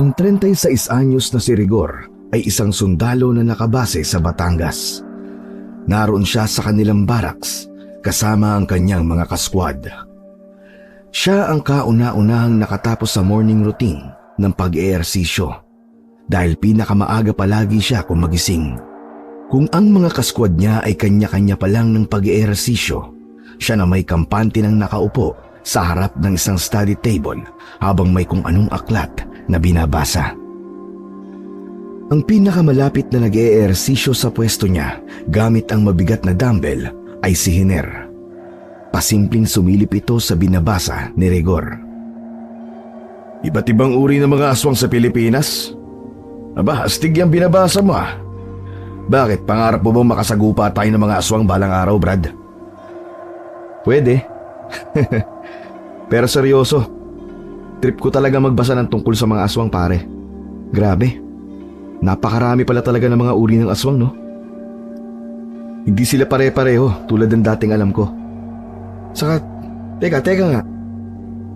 Ang 36 anyos na si Rigor ay isang sundalo na nakabase sa Batangas. Naroon siya sa kanilang barracks kasama ang kanyang mga kaskwad. Siya ang kauna-unahang nakatapos sa morning routine ng pag-eehersisyo dahil pinakamaaga palagi siya kung magising. Kung ang mga kaskwad niya ay kanya-kanya pa lang ng pag-eehersisyo, siya na may kampante ng nakaupo sa harap ng isang study table habang may kung anong aklat na binabasa. Ang pinakamalapit na nag-eehersisyo sa pwesto niya gamit ang mabigat na dumbbell ay si Hiner. Pasimpleng sumilip ito sa binabasa ni Rigor. Iba't ibang uri ng mga aswang sa Pilipinas? Aba, astig yung binabasa mo ah. Bakit, pangarap mo bang makasagupa tayo ng mga aswang balang araw, Brad? Pwede. Pero seryoso, trip ko talaga magbasa ng tungkol sa mga aswang, pare. Grabe, napakarami pala talaga ng mga uri ng aswang, no? Hindi sila pare-pareho tulad ng dating alam ko. Saka, teka nga.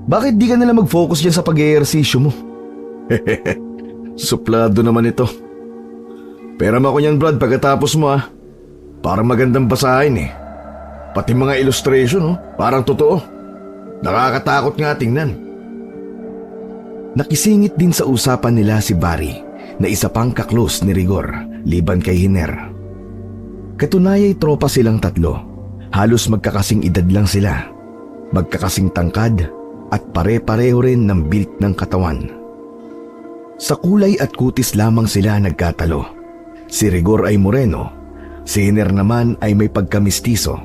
Bakit di ka nila mag-focus dyan sa pag-eehersisyo mo? Suplado naman ito. Pero ako niyan, Brad, pagkatapos mo ah. Parang magandang basahin eh. Pati mga illustration, oh, parang totoo. Nakakatakot nga tingnan. Nakisingit din sa usapan nila si Barry na isa pang kaklos ni Rigor liban kay Hiner. Katunayay tropa silang tatlo. Halos magkakasing edad lang sila. Magkakasing tangkad at pare-pareho rin ng build ng katawan. Sa kulay at kutis lamang sila nagkatalo. Si Rigor ay moreno, si Hiner naman ay may pagkamistiso,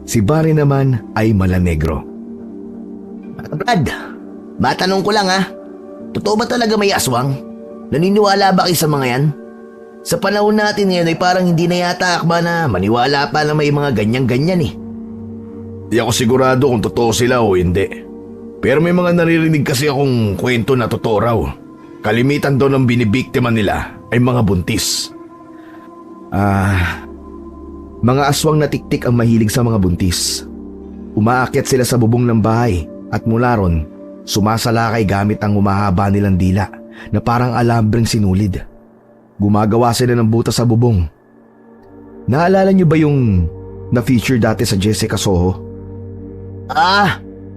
si Barry naman ay malanegro. Brad, matanong ko lang ha. Totoo ba talaga may aswang? Naniniwala ba kayo sa mga yan? Sa panahon natin ngayon ay parang hindi na yata akba na maniwala pa na may mga ganyan-ganyan eh. Di ako sigurado kung totoo sila o hindi. Pero may mga naririnig kasi akong kwento na totoo raw. Kalimitan daw ng binibiktima nila ay mga buntis. Mga aswang na tiktik ang mahilig sa mga buntis. Umaakyat sila sa bubong ng bahay at mula ron, sumasalakay gamit ang humahaba nilang dila na parang alambreng sinulid. Gumagawa sila ng butas sa bubong. Naalala niyo ba yung na-feature dati sa Jessica Soho?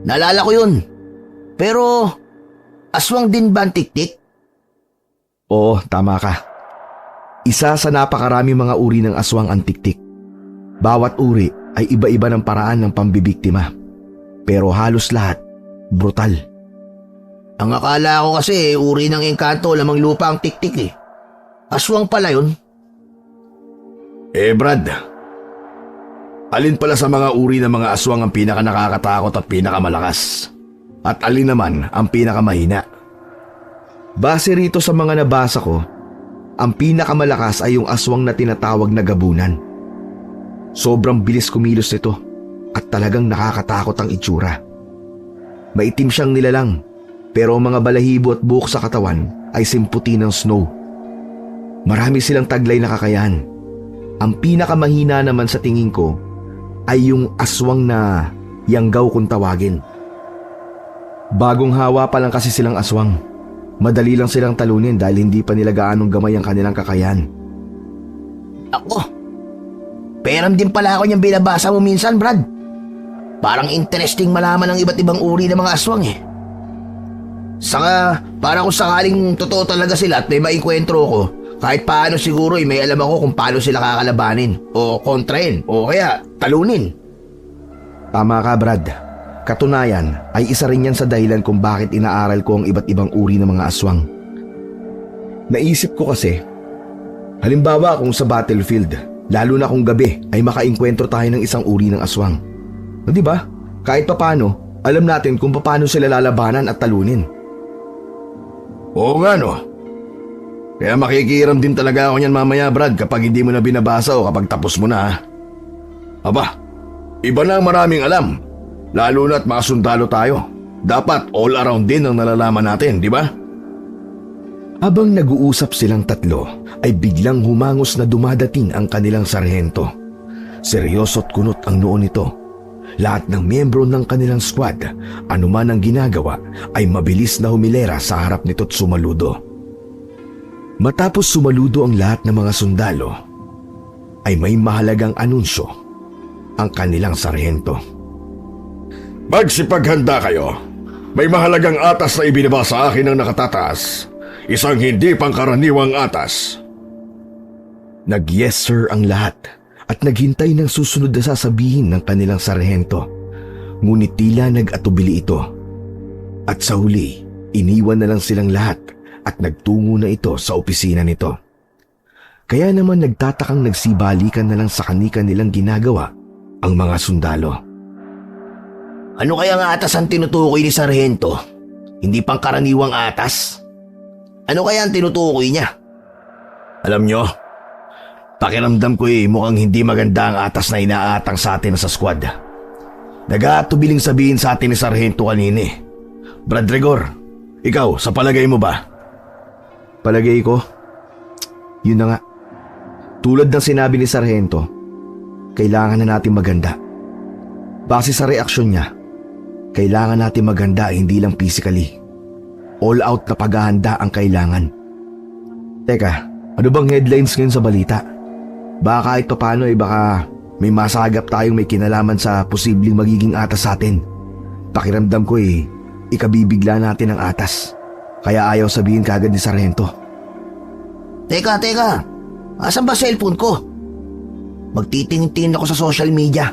Naalala ko yun. Pero, aswang din ba ang tiktik? Oo, tama ka. Isa sa napakarami mga uri ng aswang ang tiktik. Bawat uri ay iba-iba ng paraan ng pambibiktima. Pero halos lahat, brutal. Ang akala ko kasi uri ng engkanto lamang lupa ang tiktik eh. Aswang pala yun. Brad, alin pala sa mga uri ng mga aswang ang pinaka nakakatakot at pinakamalakas? At alin naman ang pinakamahina? Base rito sa mga nabasa ko, ang pinakamalakas ay yung aswang na tinatawag na gabunan. Sobrang bilis kumilos nito at talagang nakakatakot ang itsura. Maitim siyang nilalang pero ang mga balahibo at buhok sa katawan ay simputi ng snow. Marami silang taglay na kakayahan. Ang pinakamahina naman sa tingin ko ay yung aswang na yanggaw kung tawagin. Bagong hawa pa lang kasi silang aswang. Madali lang silang talunin dahil hindi pa nila gaanong gamay ang kanilang kakayahan. Ako, peram din pala ako niyang binabasa mo minsan, Brad. Parang interesting malaman ang iba't ibang uri ng mga aswang eh. Saka, para kung sakaling totoo talaga sila at may maikwentro ko, kahit paano siguro may alam ako kung paano sila kakalabanin o kontrahin o kaya talunin. Tama ka, Brad. Katunayan ay isa rin yan sa dahilan kung bakit inaaral ko ang iba't ibang uri ng mga aswang. Naisip ko kasi, halimbawa kung sa battlefield, lalo na kung gabi ay makainkwentro tayo ng isang uri ng aswang. No, di ba? Kahit papano, alam natin kung paano sila lalabanan at talunin. Oo nga no. Kaya makikiram din talaga ako niyan mamaya, Brad, kapag hindi mo na binabasa o kapag tapos mo na. Aba, iba na ang maraming alam. Lalo na't mga sundalo tayo. Dapat all around din ang nalalaman natin, di ba? Habang nag-uusap silang tatlo, ay biglang humangos na dumadating ang kanilang sarhento. Seryoso't kunot ang noo nito. Lahat ng miyembro ng kanilang squad, anuman ang ginagawa, ay mabilis na humilera sa harap nito't sumaludo. Matapos sumaludo ang lahat ng mga sundalo, ay may mahalagang anunsyo ang kanilang sarhento. Magsipaghanda kayo. May mahalagang atas na ibinaba sa akin ng nakatataas. Isang hindi pangkaraniwang atas. Nag-yes sir ang lahat at naghintay ng susunod na sasabihin ng kanilang sarhento. Ngunit tila nag-atubili ito. At sa huli, iniwan na lang silang lahat at nagtungo na ito sa opisina nito. Kaya naman nagtatakang nagsibalikan na lang sa kanika nilang ginagawa ang mga sundalo. Ano kaya ang atas ang tinutukoy ni Sarhento? Hindi pang karaniwang atas? Ano kaya ang tinutukoy niya? Alam nyo, pakiramdam ko mukhang hindi maganda ang atas na inaatang sa atin sa squad. Nag-aatubiling sabihin sa atin ni Sarhento kanina. Brad Rigor, ikaw, sa palagay mo ba? Palagay ko? Yun na nga. Tulad ng sinabi ni Sarhento, kailangan na natin maganda. Base sa reaksyon niya, kailangan natin maganda hindi lang physically. All out na paghahanda ang kailangan. Teka, ano bang headlines ngayon sa balita? Baka kahit paano baka may masagap tayong may kinalaman sa posibleng magiging atas sa atin. Pakiramdam ko ikabibigla natin ang atas. Kaya ayaw sabihin kagad ni Sarhento. Teka. Asan ba cellphone ko? Magtitingin ako sa social media.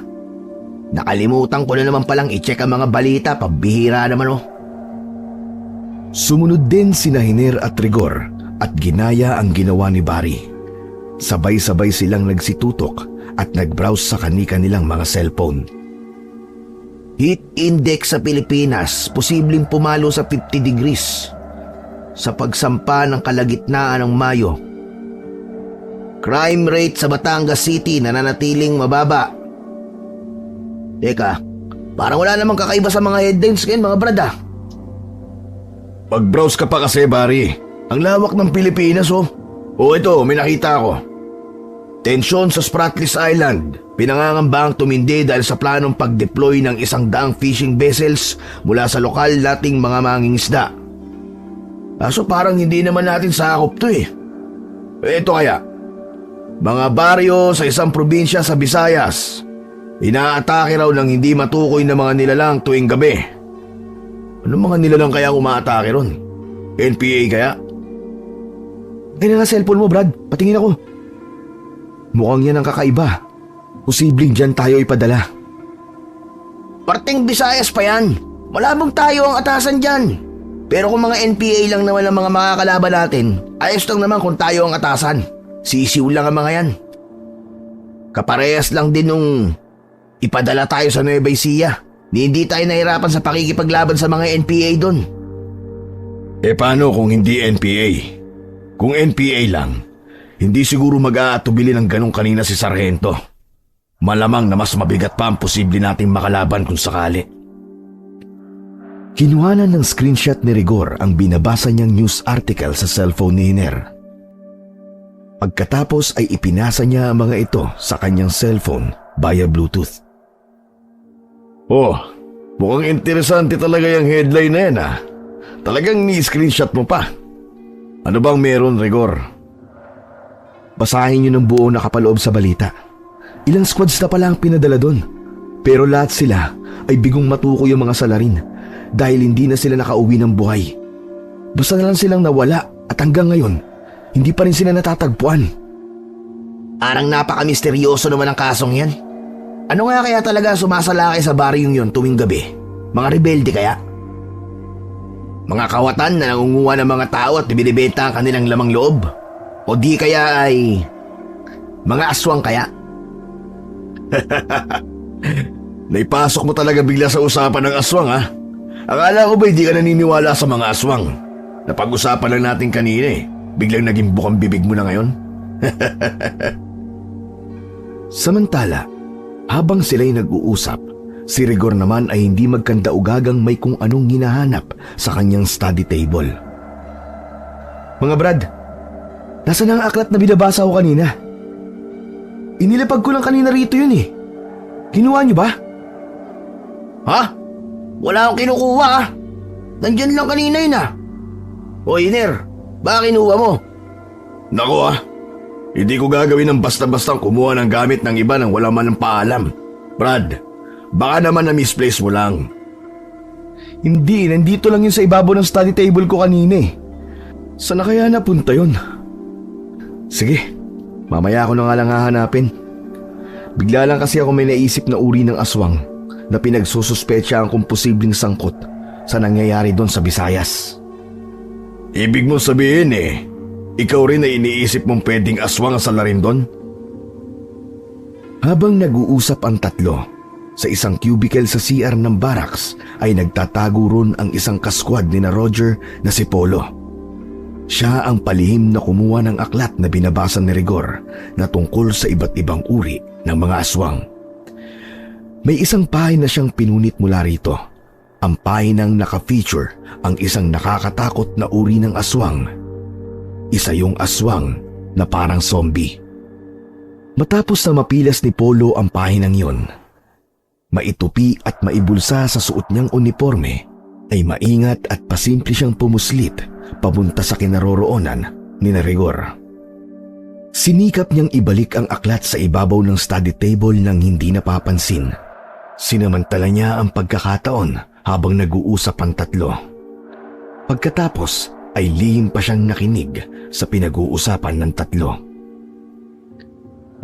Nakalimutan ko na naman palang i-check ang mga balita. Pabihira naman Sumunod din sina Hiner at Rigor at ginaya ang ginawa ni Barry. Sabay-sabay silang nagsitutok at nag-browse sa kanika nilang mga cellphone. Heat index sa Pilipinas posibleng pumalo sa 50 degrees sa pagsampa ng kalagitnaan ng Mayo. Crime rate sa Batangas City nananatiling mababa. Teka, parang wala namang kakaiba sa mga headlines ngayon mga brad Mag-browse ka pa kasi, Barry. Ang lawak ng Pilipinas Ito, may nakita ako. Tensyon sa Spratlys Island. Pinangangambang tumindi dahil sa planong pag-deploy ng 100 fishing vessels mula sa lokal nating mga mangingisda. Kaso parang hindi naman natin sakop to Ito kaya. Mga baryo sa isang probinsya sa Visayas. Inaatake raw ng hindi matukoy na mga nilalang tuwing gabi. Ano mga nilalang kaya umaatake ron? NPA kaya? Ay na nga cellphone mo, Brad. Patingin ako. Mukhang yan ang kakaiba. Posibleng dyan tayo ipadala. Parteng Visayas pa yan. Malabong tayo ang atasan dyan. Pero kung mga NPA lang naman ang mga makakalaban natin, ayos lang naman kung tayo ang atasan. Sisiw lang ang mga yan. Kaparehas lang din nung ipadala tayo sa Nueva Ecija. Hindi tayo nahirapan sa pakikipaglaban sa mga NPA doon. Paano kung hindi NPA? Kung NPA lang, hindi siguro mag-aatubili ng ganong kanina si Sarhento. Malamang na mas mabigat pa ang posible nating makalaban kung sakali. Kinuhanan ng screenshot ni Rigor ang binabasa niyang news article sa cellphone ni Hiner. Pagkatapos ay ipinasa niya ang mga ito sa kanyang cellphone via Bluetooth. Mukhang interesante talaga yung headline na yan Talagang ni-screenshot mo pa. Ano bang meron, Rigor? Basahin niyo ng buo nakapaloob sa balita. Ilang squads na pala ang pinadala doon. Pero lahat sila ay bigong matukoy yung mga salarin dahil hindi na sila nakauwi ng buhay. Basta na lang silang nawala at hanggang ngayon, hindi pa rin sila natatagpuan. Parang napaka-misteryoso naman ang kasong yan. Ano nga kaya talaga sumasalakay sa baryong yon tuwing gabi? Mga rebelde kaya? Mga kawatan na nangunguha ng mga tao at binibenta ang kanilang lamang loob? O di kaya ay mga aswang kaya? Naipasok mo talaga bigla sa usapan ng aswang Akala ko ba hindi ka naniniwala sa mga aswang? Napag-usapan lang natin kanina Biglang naging bukang bibig mo na ngayon? Samantala, habang sila'y nag-uusap, si Rigor naman ay hindi magkandaugagang may kung anong hinahanap sa kanyang study table. Mga Brad, nasaan ang aklat na binabasa ko kanina? Inilapag ko lang kanina rito yun Kinuha niyo ba? Ha? Wala akong kinukuha Nandyan lang kanina yun O Hiner, baka kinuha mo? Nako hindi ko gagawin ng basta-bastang kumuha ng gamit ng iba nang wala man ng paalam. Brad, baka naman na-misplace mo lang. Hindi, nandito lang yun sa ibabaw ng study table ko kanina eh. Saan na kaya napunta yun? Sige, mamaya ako na nga lang hahanapin. Bigla lang kasi ako may naisip na uri ng aswang na pinagsususpetsyahan kung posibleng sangkot sa nangyayari doon sa Visayas. Ibig mo sabihin ikaw rin ay iniisip mong pwedeng aswang ang salarin doon? Habang nag-uusap ang tatlo, sa isang cubicle sa CR ng barracks ay nagtatago ron ang isang kaskwad ni na Roger na si Polo. Siya ang palihim na kumuha ng aklat na binabasa ni Rigor na tungkol sa iba't ibang uri ng mga aswang. May isang pahina siyang pinunit mula rito. Ang pahinang naka-feature ang isang nakakatakot na uri ng aswang. Isa yung aswang na parang zombie. Matapos na mapilas ni Polo ang pahinang yon, maitupi at maibulsa sa suot niyang uniforme, ay maingat at pasimple siyang pumuslit papunta sa kinaroroonan ni na Rigor. Sinikap niyang ibalik ang aklat sa ibabaw ng study table nang hindi napapansin. Sinamantala niya ang pagkakataon habang nag-uusap ang tatlo. Pagkatapos ay lihim pa siyang nakinig sa pinag-uusapan ng tatlo.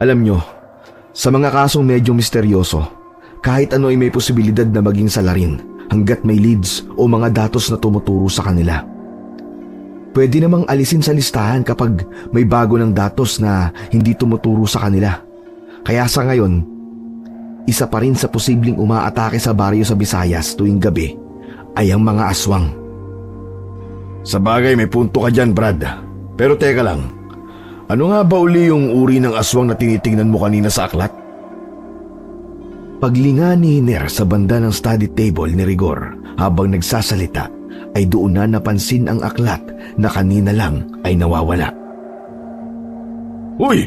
Alam nyo, sa mga kasong medyo misteryoso, kahit ano ay may posibilidad na maging salarin hanggat may leads o mga datos na tumuturo sa kanila. Pwede namang alisin sa listahan kapag may bago ng datos na hindi tumuturo sa kanila. Kaya sa ngayon, isa pa rin sa posibleng umaatake sa baryo sa Visayas tuwing gabi ay ang mga aswang. Sa bagay may punto ka dyan, Brad. Pero teka lang, ano nga ba uli yung uri ng aswang na tinitingnan mo kanina sa aklat? Paglinga ni Hiner sa banda ng study table ni Rigor habang nagsasalita ay doon na napansin ang aklat na kanina lang ay nawawala. Uy!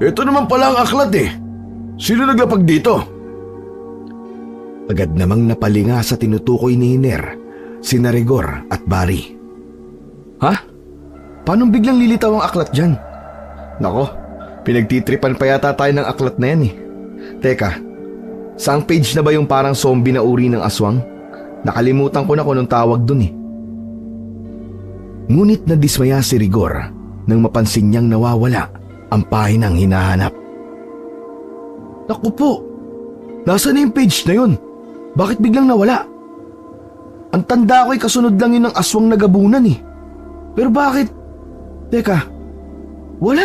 Ito naman pala ang aklat Sino naglapag dito? Agad namang napalinga sa tinutukoy ni Hiner sina Rigor at Barry. Ha? Paano biglang lilitaw ang aklat dyan? Nako, pinagtitripan pa yata tayo ng aklat na yan Teka, saang page na ba yung parang zombie na uri ng aswang? Nakalimutan ko na kung anong tawag dun Ngunit nadismaya si Rigor nang mapansin niyang nawawala ang pahinang hinahanap. Naku po, nasa na yung page na yun? Bakit biglang nawala? Ang tanda ko ay kasunod lang yun ng aswang na gabunan Pero bakit? Teka, wala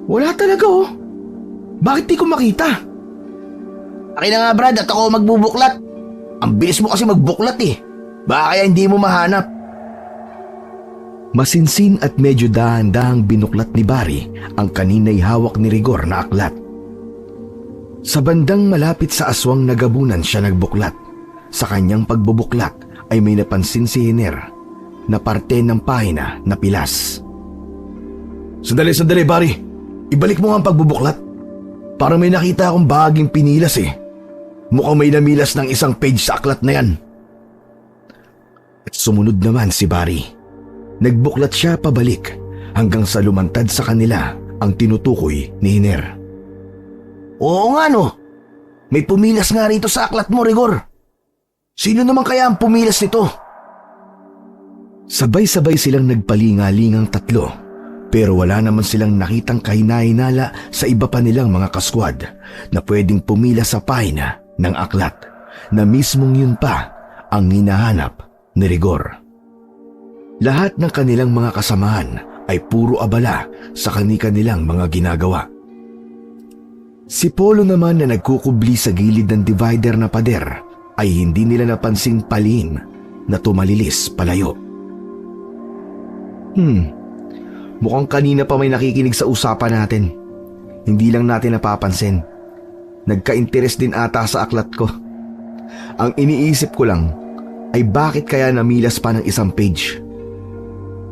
Wala talaga Bakit di ko makita? Akin na nga Brad at ako magbubuklat. Ang bilis mo kasi magbuklat Baka kaya hindi mo mahanap. Masinsin at medyo dahan-dahang binuklat ni Barry ang kanina'y hawak ni Rigor na aklat. Sa bandang malapit sa aswang na gabunan siya nagbuklat. Sa kanyang pagbubuklat ay may napansin si Hiner na parte ng pahina na pilas. Sandali, Barry. Ibalik mo nga ang pagbubuklat. Parang may nakita akong bahaging pinilas Mukhang may namilas ng isang page sa aklat na yan. At sumunod naman si Barry. Nagbuklat siya pabalik hanggang sa lumantad sa kanila ang tinutukoy ni Hiner. Oo nga May pumilas nga rito sa aklat mo, Rigor. Sino naman kaya ang pumilas nito? Sabay-sabay silang nagpalingalingang tatlo, pero wala naman silang nakitang kahina-hinala sa iba pa nilang mga kaskwad na pwedeng pumilas sa pahina ng aklat na mismong yun pa ang hinahanap ni Rigor. Lahat ng kanilang mga kasamahan ay puro abala sa kani-kanilang mga ginagawa. Si Polo naman na nagkukubli sa gilid ng divider na pader ay hindi nila napansing palihim na tumalilis palayo. Mukhang kanina pa may nakikinig sa usapan natin. Hindi lang natin napapansin. Nagka-interes din ata sa aklat ko. Ang iniisip ko lang ay bakit kaya namilas pa ng isang page.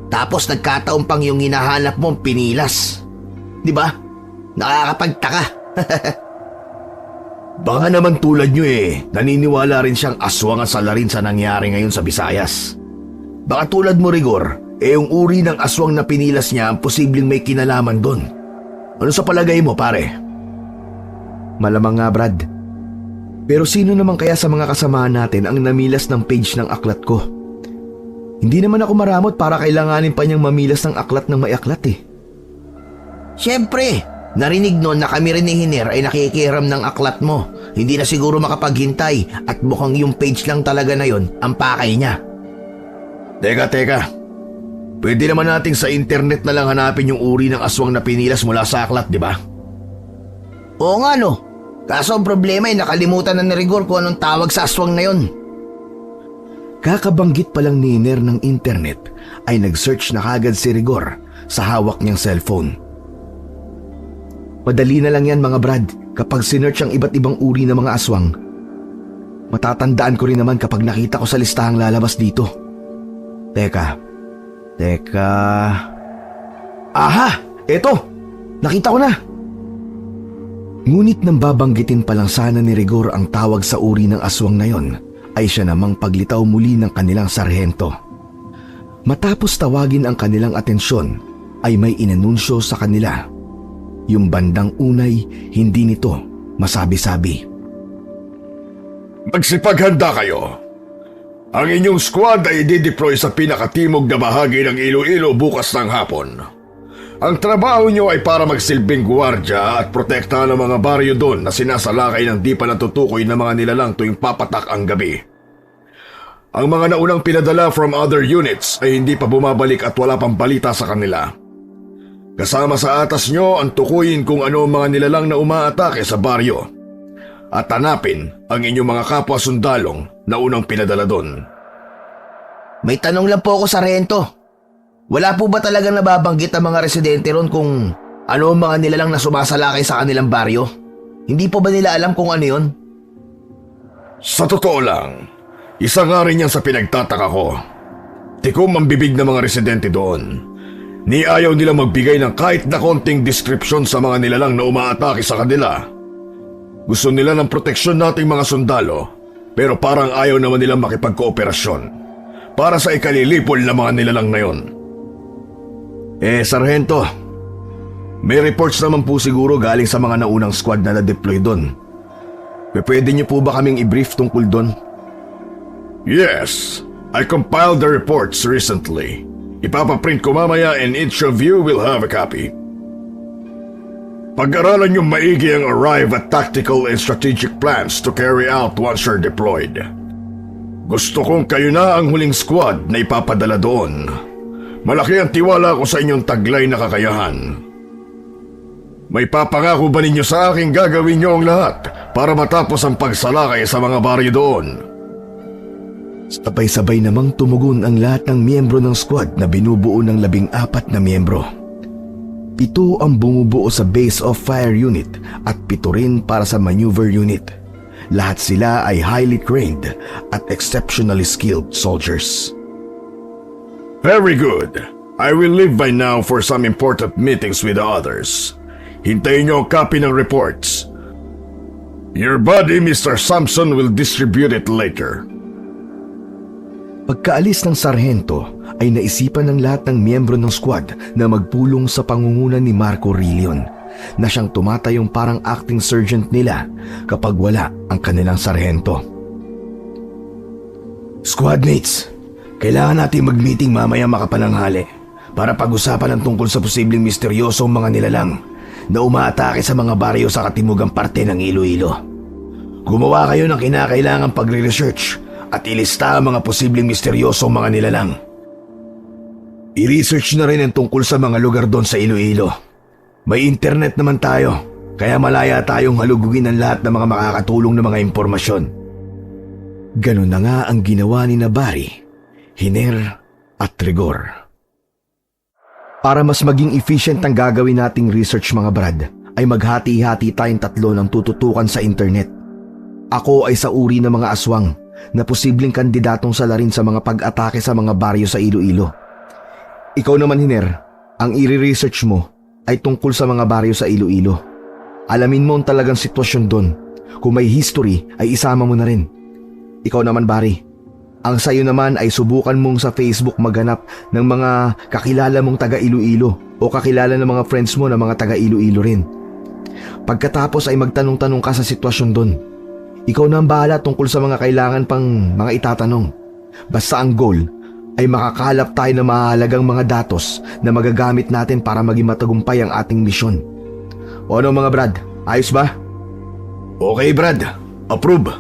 Tapos nagkataon pang yung hinahanap mong pinilas. Di ba? Nakakapagtaka. Baka naman tulad nyo naniniwala rin siyang aswang ang salarin sa nangyari ngayon sa Visayas. Baka tulad mo, Rigor, yung uri ng aswang na pinilas niya ang posibleng may kinalaman doon. Ano sa palagay mo, pare? Malamang nga, Brad. Pero sino naman kaya sa mga kasamahan natin ang namilas ng page ng aklat ko? Hindi naman ako maramot para kailanganin pa niyang mamilas ng aklat ng may aklat eh. Siyempre, narinig noon na kami rin ni Hiner ay nakikihiram ng aklat mo. Hindi na siguro makapaghintay at mukhang yung page lang talaga na yon ang pakay niya. Teka. Pwede naman nating sa internet na lang hanapin yung uri ng aswang na pinilas mula sa aklat, di ba? Oo nga no. Kaso ang problema ay nakalimutan na ni Rigor kung anong tawag sa aswang na yon. Kakabanggit pa lang ni Hiner ng internet ay nag-search na kagad si Rigor sa hawak niyang cellphone. Madali na lang yan mga Brad kapag sinearch ang iba't ibang uri ng mga aswang. Matatandaan ko rin naman kapag nakita ko sa listahang lalabas dito. Teka. Aha! Eto! Nakita ko na! Ngunit nang babanggitin pa lang sana ni Rigor ang tawag sa uri ng aswang na yon, ay siya namang paglitaw muli ng kanilang sarhento. Matapos tawagin ang kanilang atensyon, ay may inanunsyo sa kanila. Yung bandang unay, hindi nito masabi-sabi. Magsipaghanda kayo. Ang inyong squad ay i-deploy sa pinakatimog na bahagi ng Iloilo bukas ng hapon. Ang trabaho nyo ay para magsilbing gwardya at protektahan ang mga baryo doon na sinasalakay ng di pa natutukoy na mga nilalang tuwing papatak ang gabi. Ang mga naunang pinadala from other units ay hindi pa bumabalik at wala pang balita sa kanila. Kasama sa atas nyo ang tukuyin kung ano ang mga nilalang na umaatake sa baryo at hanapin ang inyong mga kapwa sundalong na unang pinadala doon. May tanong lang po ako sa Rento. Wala po ba talagang nababanggit ang mga residente ron kung ano ang mga nilalang na sumasalakay sa kanilang baryo? Hindi po ba nila alam kung ano yon? Sa totoo lang, isa nga rin yan sa pinagtataka ko. Tikom ang bibig ng mga residente doon. Ni ayaw nila magbigay ng kahit na konting description sa mga nilalang na umaatake sa kanila. Gusto nila ng proteksyon nating mga sundalo, pero parang ayaw naman nilang makipagkooperasyon para sa ikalilipol na mga nilalang na yon. Sarhento, may reports naman po siguro galing sa mga naunang squad na na-deploy doon. Pwede niyo po ba kaming i-brief tungkol doon? Yes, I compiled the reports recently. Ipapaprint ko mamaya and each of you will have a copy. Pag-aralan niyo maigi ang arrive at tactical and strategic plans to carry out once you're deployed. Gusto kong kayo na ang huling squad na ipapadala doon. Malaki ang tiwala ko sa inyong taglay na kakayahan. May papangako ba ninyo sa akin gagawin niyo ang lahat para matapos ang pagsalakay sa mga baryo doon? Sabay-sabay namang tumugon ang lahat ng miyembro ng squad na binubuo ng 14 na miyembro. 7 ang bumubuo sa Base of Fire Unit at 7 rin para sa Maneuver Unit. Lahat sila ay highly trained at exceptionally skilled soldiers. Very good. I will leave by now for some important meetings with the others. Hintayin niyo ang copy ng reports. Your body, Mr. Sampson, will distribute it later. Pagkaalis ng sarhento ay naisipan ng lahat ng miyembro ng squad na magpulong sa pangunguna ni Marco Rillion na siyang tumatayong parang acting sergeant nila kapag wala ang kanilang sarhento. Squadmates, kailangan natin mag-meeting mamaya makapananghali para pag-usapan ang tungkol sa posibleng misteryosong mga nilalang na umaatake sa mga baryo sa katimugang parte ng Iloilo. Gumawa kayo ng kinakailangang pagre-research at ilista ang mga posibleng misteryosong mga nilalang. I-research na rin ang tungkol sa mga lugar doon sa Iloilo. May internet naman tayo, kaya malaya tayong halugugin ang lahat ng mga makakatulong na mga impormasyon. Ganun na nga ang ginawa ni Barry, Hiner at Rigor. Para mas maging efficient ang gagawin nating research mga Brad, ay maghati-hati tayong 3 ng tututukan sa internet. Ako ay sa uri ng mga aswang na posibleng kandidatong salarin sa mga pag-atake sa mga baryo sa Iloilo. Ikaw naman Hiner, ang i-research mo ay tungkol sa mga baryo sa Iloilo. Alamin mo ang talagang sitwasyon doon. Kung may history ay isama mo na rin. Ikaw naman Barry, Ang sayo naman ay subukan mong sa Facebook maghanap ng mga kakilala mong taga Iloilo o kakilala ng mga friends mo na mga taga Iloilo rin. Pagkatapos ay magtanong-tanong ka sa sitwasyon doon. Ikaw na ang bahala tungkol sa mga kailangan pang mga itatanong. Basta ang goal ay makakalap tayo ng mahalagang mga datos na magagamit natin para maging matagumpay ang ating misyon. O ano mga Brad, ayos ba? Okay, Brad. Approve.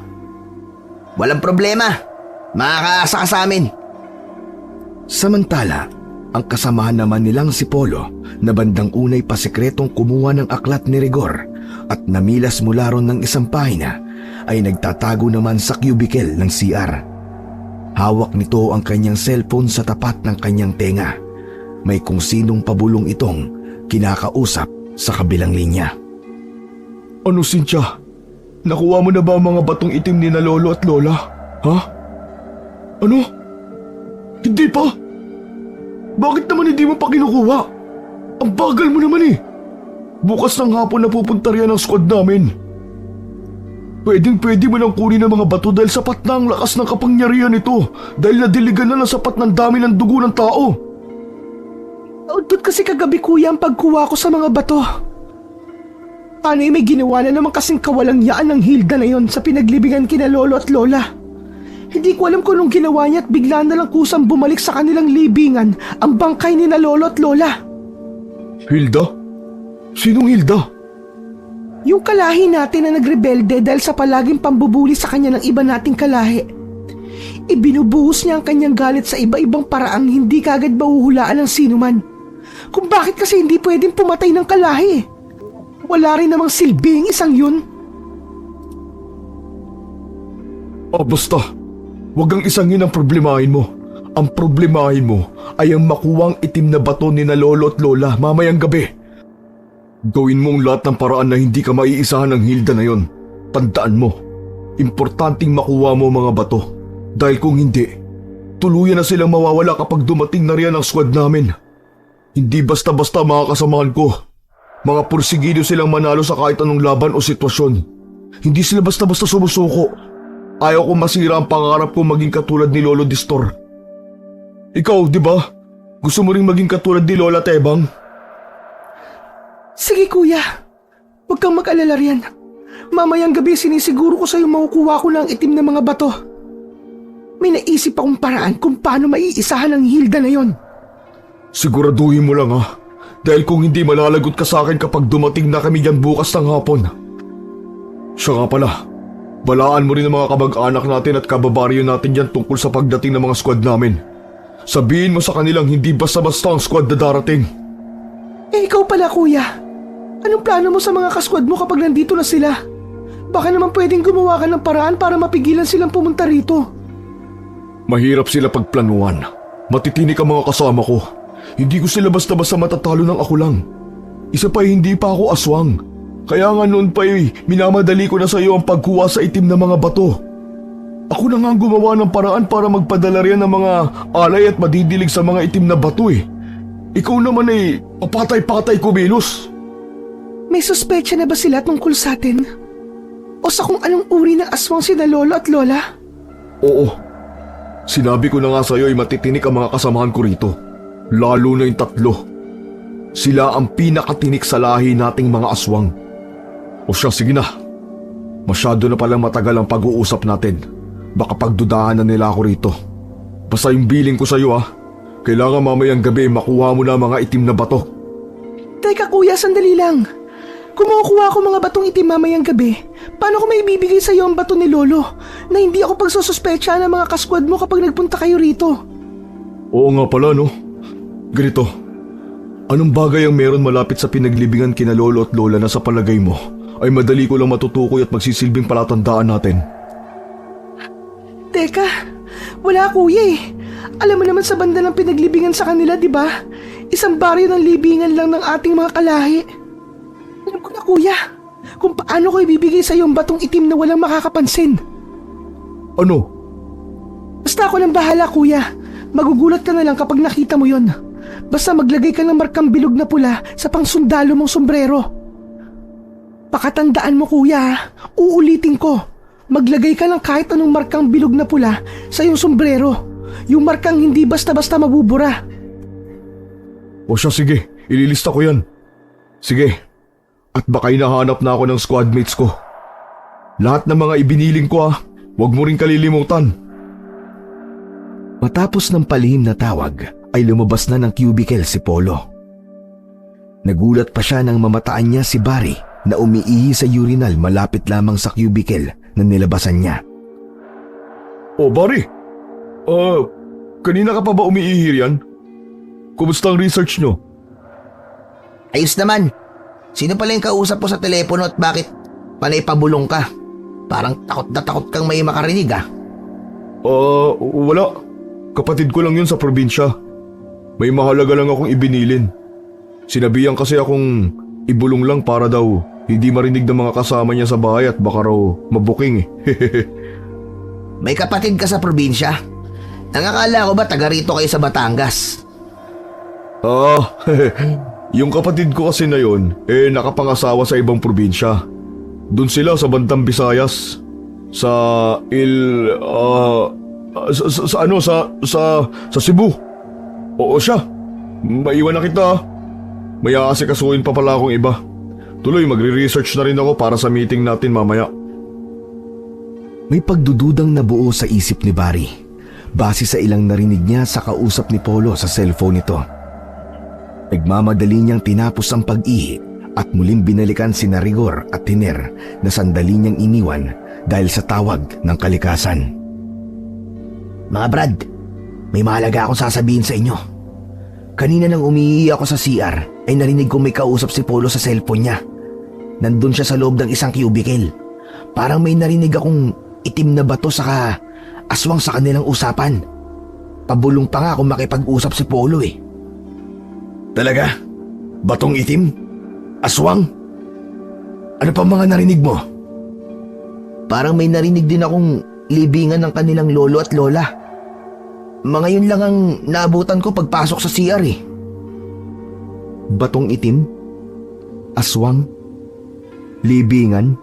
Walang problema. Makakaasa ka sa amin. Samantala, ang kasamahan naman nilang si Polo na bandang unay pasikretong kumuha ng aklat ni Rigor at namilas mula ron ng isang pahina ay nagtatago naman sa cubicle ng CR. Hawak nito ang kanyang cellphone sa tapat ng kanyang tenga. May kung sinong pabulong itong kinakausap sa kabilang linya. Ano, Cynthia? Nakuha mo na ba ang mga batong itim ni na lolo at lola? Ha? Ano? Hindi pa? Bakit naman hindi mo pa kinukuha? Ang bagal mo naman eh. Bukas ng hapon na pupunta riyan ang squad namin. Pwedeng-pwede mo lang kunin ang mga bato dahil sapat na ang lakas ng kapangyarihan nito dahil nadiligan na ng sapat ng dami ng dugo ng tao. Doon kasi kagabi kuya ang pagkuha ko sa mga bato. Paano may ginawa na naman kasing kawalangyaan ng Hilda na yon sa pinaglibingan kina lolo at lola? Hindi ko alam kung anong ginawa niya at bigla na lang kusang bumalik sa kanilang libingan ang bangkay ni na lolo at lola. Hilda? Sinong Hilda? Yung kalahi natin na nagrebelde dahil sa palaging pambubuli sa kanya ng iba nating kalahi. Ibinubuhos niya ang kanyang galit sa iba-ibang paraang hindi kagad mahuhulaan ng sinuman. Kung bakit kasi hindi pwedeng pumatay ng kalahi. Wala rin namang silbing isang yun. Basta. Huwag kang isangin ang problemahin mo. Ang problemahin mo ay ang makuwang itim na bato ni na lolo at lola mamayang gabi. Gawin mo ang lahat ng paraan na hindi ka maiisahan ng Hilda na yon. Tandaan mo, importanteng makuha mo mga bato. Dahil kung hindi, tuluyan na silang mawawala kapag dumating na riyan ang squad namin. Hindi basta-basta mga kasamahan ko. Mga pursigido silang manalo sa kahit anong laban o sitwasyon. Hindi sila basta-basta sumusuko. Ayaw ko masira ang pangarap ko maging katulad ni Lolo Distor. Ikaw, di ba? Gusto mo ring maging katulad ni Lola Tebang? Sige kuya, huwag kang mag-alala riyan. Mamayang gabi sinisiguro ko sa'yo makukuha ko ng itim na mga bato. May naisip akong paraan kung paano maiisahan ang Hilda na yon. Siguraduhin mo lang ha. Dahil kung hindi malalagot ka sa akin kapag dumating na kami dyan bukas ng hapon. Siya nga pala, balaan mo rin ang mga kamag-anak natin at kababaryo natin dyan tungkol sa pagdating ng mga squad namin. Sabihin mo sa kanilang hindi basta-basta ang squad na darating. Ikaw pala kuya. Anong plano mo sa mga kasquad mo kapag nandito na sila? Baka naman pwedeng gumawa ka ng paraan para mapigilan silang pumunta rito. Mahirap sila pagplanuhan. Matitinik ang mga kasama ko. Hindi ko sila basta-basta matatalo ng ako lang. Isa pa hindi pa ako aswang. Kaya nga noon pa minamadali ko na sa iyo ang pagkuha sa itim na mga bato. Ako na nga ang gumawa ng paraan para magpadala riyan ng mga alay at madidilig sa mga itim na bato eh. Ikaw naman papatay-patay kumilos. May suspecha na ba sila tungkol sa atin? O sa kung anong uri ng aswang sina lolo at lola? Oo. Sinabi ko na nga sa iyo ay matitinik ang mga kasamahan ko rito. Lalo na yung 3. Sila ang pinakatinik sa lahi nating mga aswang. O siya, sige na. Masyado na palang matagal ang pag-uusap natin. Baka pagdudahan na nila ako rito. Basta yung billing ko sa iyo kailangan mamayang gabi makuha mo na mga itim na bato. Teka kuya, sandali lang. Kung makukuha ko mga batong itim mamayang gabi, paano ko may ibibigay sa iyo ang bato ni lolo na hindi ako pagsususpecha ng mga kasquad mo kapag nagpunta kayo rito? Oo nga pala no. Ganito. Anong bagay ang meron malapit sa pinaglibingan kina lolo at lola na sa palagay mo ay madali ko lang matutukoy at magsisilbing palatandaan natin? Teka, wala kuya eh. Alam mo naman sa banda ng pinaglibingan sa kanila, di ba? Isang baryo ng libingan lang ng ating mga kalahi. Alam ko na kuya, kung paano ko ibibigay sa iyo ang batong itim na walang makakapansin. Ano? Basta ako nang bahala kuya. Magugulat ka na lang kapag nakita mo yon. Basta maglagay ka ng markang bilog na pula sa pangsundalo mong sombrero. Pakatandaan mo kuya, uulitin ko. Maglagay ka ng kahit anong markang bilog na pula sa iyong sombrero. Yung markang hindi basta-basta mabubura. O siya, sige. Ililista ko yan. Sige. At baka hinahanap na ako ng squadmates ko. Lahat ng mga ibiniling ko huwag mo rin kalilimutan. Matapos ng palihim na tawag ay lumabas na ng cubicle si Polo. Nagulat pa siya nang mamataan niya si Barry na umiihi sa urinal malapit lamang sa cubicle na nilabasan niya. O Barry, kanina ka pa ba umiihi yan? Kumusta ang research nyo? Ayos naman. Sino pala yung kausap mo sa telepono at bakit panay pabulong ka? Parang takot na takot kang may makarinig Wala. Kapatid ko lang yun sa probinsya. May mahalaga lang akong ibinilin. Sinabihan kasi akong ibulong lang para daw hindi marinig ng mga kasama niya sa bahay at baka raw mabuking May kapatid ka sa probinsya? Nangakala ko ba taga rito kayo sa Batangas? Yung kapatid ko kasi na yun, nakapangasawa sa ibang probinsya. Doon sila sa bandang Visayas. Sa Cebu. Oo siya. Maiwan na kita. May aasikasuhin pa pala akong iba. Tuloy, magre-research na rin ako para sa meeting natin mamaya. May pagdududang nabuo sa isip ni Barry base sa ilang narinig niya sa kausap ni Polo sa cellphone nito. Nagmamadali niyang tinapos ang pag-ihi at muling binalikan sina Rigor at Tiner na sandali niyang iniwan dahil sa tawag ng kalikasan. Mga Brad, may mahalaga akong sasabihin sa inyo. Kanina nang umiihi ako sa CR ay narinig kong may kausap si Polo sa cellphone niya. Nandun siya sa loob ng isang cubicle. Parang may narinig akong itim na bato saka aswang sa kanilang usapan. Pabulong pa nga kung makipag-usap si Polo Talaga? Batong itim? Aswang? Ano pa mga narinig mo? Parang may narinig din akong libingan ng kanilang lolo at lola. Mga yun lang ang naabutan ko pagpasok sa CR Batong itim? Aswang? Libingan?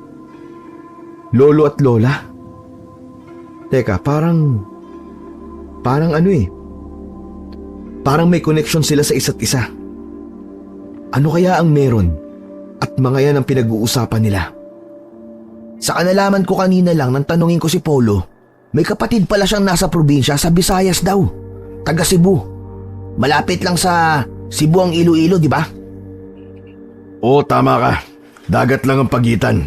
Lolo at lola? Teka, parang Parang may connection sila sa isa't isa. Ano kaya ang meron? At mga yan ang pinag-uusapan nila. Sa kanalaman ko kanina lang nang tanungin ko si Polo, may kapatid pala siyang nasa probinsya sa Visayas daw. Taga Cebu. Malapit lang sa Cebu ang Iloilo, di ba? Oo, tama ka. Dagat lang ang pagitan.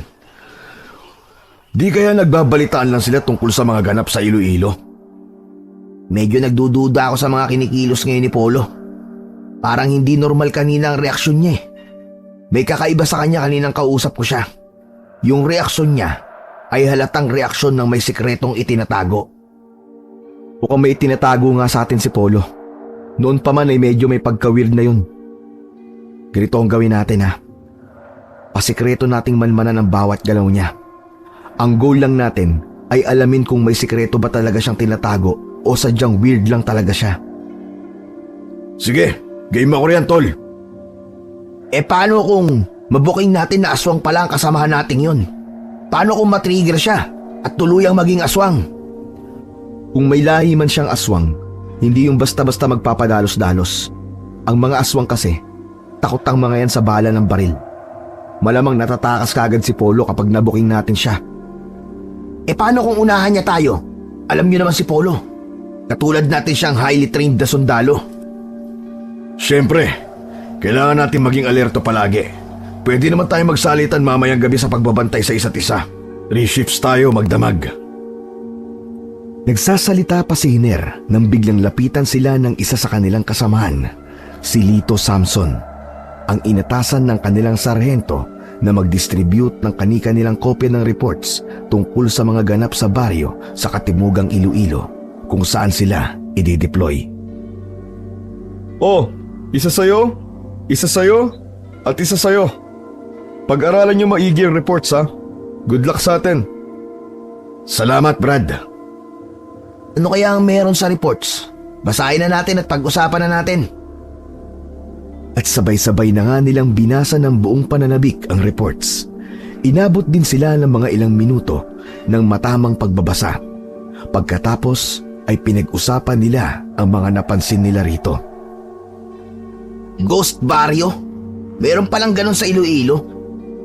Di kaya nagbabalitaan lang sila tungkol sa mga ganap sa Iloilo? Medyo nagdududa ako sa mga kinikilos ngayon ni Polo. Parang hindi normal kanina ang reaksyon niya May kakaiba sa kanya kaninang kausap ko siya. Yung reaksyon niya ay halatang reaksyon ng may sikretong itinatago. Mukhang may itinatago nga sa atin si Polo. Noon pa man ay medyo may pagka-weird na yun. Ganito ang gawin natin Pasikreto nating manmanan ang bawat galaw niya. Ang goal lang natin ay alamin kung may sikreto ba talaga siyang tinatago o sadyang weird lang talaga siya. Sige, game ako riyan, tol. Paano kung mabuking natin na aswang pala ang kasamahan nating yun? Paano kung matrigger siya at tuluyang maging aswang? Kung may lahi man siyang aswang, hindi yung basta-basta magpapadalos-dalos. Ang mga aswang kasi, takot ang mga yan sa bala ng baril. Malamang natatakas kagad si Polo kapag nabuking natin siya. Paano kung unahan niya tayo? Alam niyo naman si Polo. Katulad natin siyang highly trained na sundalo. Siyempre, kailangan natin maging alerto palagi. Pwede naman tayo magsalitan mamayang gabi sa pagbabantay sa isa't isa. Reshifts tayo magdamag. Nagsasalita pa si Hiner nang biglang lapitan sila ng isa sa kanilang kasamahan, si Lito Samson, ang inatasan ng kanilang sarhento na mag-distribute ng kani-kanilang kopya ng reports tungkol sa mga ganap sa baryo sa Katimugang Iloilo kung saan sila i-deploy. Oh, isa sa'yo, at isa sa'yo. Pag-aralan niyo maigi ang reports Good luck sa atin. Salamat, Brad. Ano kaya ang meron sa reports? Basahin na natin at pag-usapan na natin. At sabay-sabay na nga nilang binasa ng buong pananabik ang reports. Inabot din sila ng mga ilang minuto ng matamang pagbabasa. Pagkatapos ay pinag-usapan nila ang mga napansin nila rito. Ghost Barrio? Meron palang ganun sa Iloilo?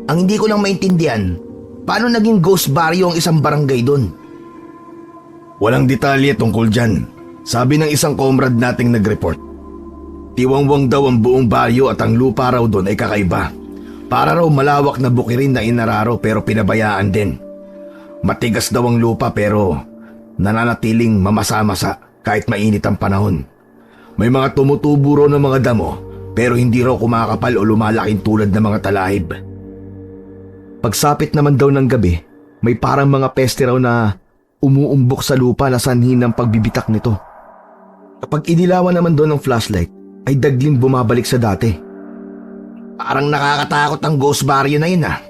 Ang hindi ko lang maintindihan, paano naging Ghost Barrio ang isang barangay doon? Walang detalye tungkol dyan. Sabi ng isang comrade nating nag-report. Tiwangwang daw ang buong baryo at ang lupa raw doon ay kakaiba. Para raw malawak na bukirin na inararo pero pinabayaan din. Matigas daw ang lupa pero nananatiling mamasa-masa kahit mainit ang panahon. May mga tumutubo raw ng mga damo pero hindi raw kumakapal o lumalaking tulad ng mga talahib. Pagsapit naman daw ng gabi, may parang mga peste raw na umuumbok sa lupa na sanhin ng pagbibitak nito. Kapag inilawan naman doon ng flashlight, ay dagling bumabalik sa dati. Parang nakakatakot ang Ghost Barrio na yun ah.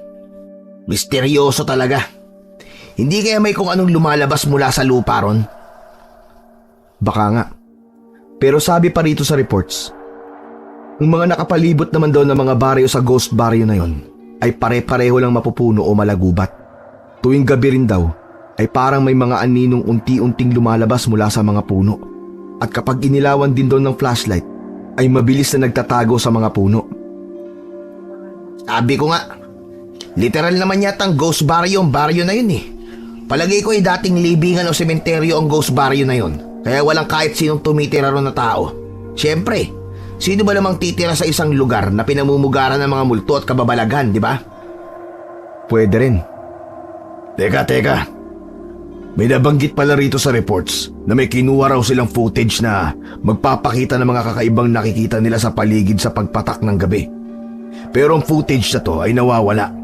Misteryoso talaga. Hindi kaya may kung anong lumalabas mula sa lupa ron? Baka nga. Pero sabi pa rito sa reports, ang mga nakapalibot naman daw ng mga baryo sa Ghost Barrio na yon ay pare-pareho lang mapupuno o malagubat. Tuwing gabi rin daw ay parang may mga aninong unti-unting lumalabas mula sa mga puno. At kapag inilawan din doon ng flashlight, ay mabilis na nagtatago sa mga puno. Sabi ko nga, literal naman yata ang Ghost Barrio ang baryo na yun eh. Palagay ko ay dating libingan o sementeryo ang Ghost Barrio na yun. Kaya walang kahit sinong tumitira ron na tao. Siyempre, sino ba namang titira sa isang lugar na pinamumugaran ng mga multo at kababalaghan, di ba? Pwede rin. Teka. May nabanggit pala rito sa reports na may kinuha raw silang footage na magpapakita ng mga kakaibang nakikita nila sa paligid sa pagpatak ng gabi. Pero ang footage na to ay nawawala.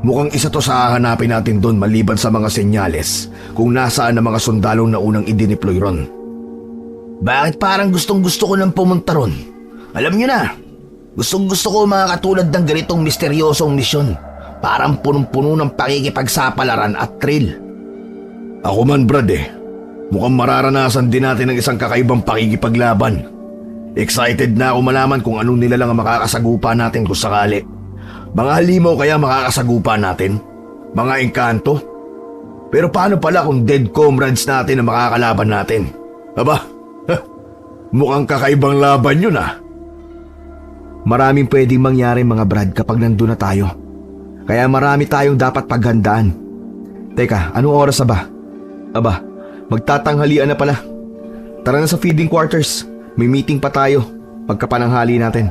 Mukhang isa to sa hahanapin natin doon maliban sa mga senyales kung nasaan ang mga sundalong na unang idineploy ron. Bakit parang gustong-gusto ko nang pumunta ron? Alam nyo na, gustong-gusto ko mga katulad ng ganitong misteryosong misyon. Parang punong-puno ng pakikipagsapalaran at thrill. Ako man Brad mukhang mararanasan din natin ng isang kakaibang pakikipaglaban. Excited na ako malaman kung anong nila lang ang makakasagupa natin kung sakali. Mga halimaw kaya makakasagupa natin? Mga engkanto? Pero paano pala kung dead comrades natin ang makakalaban natin? Aba, mukhang kakaibang laban yun ah. Maraming pwedeng mangyari mga Brad kapag nandun na tayo. Kaya marami tayong dapat paghandaan. Teka, anong oras na ba? Aba, magtatanghalian na pala. Tara na sa feeding quarters. May meeting pa tayo pagkapananghali natin.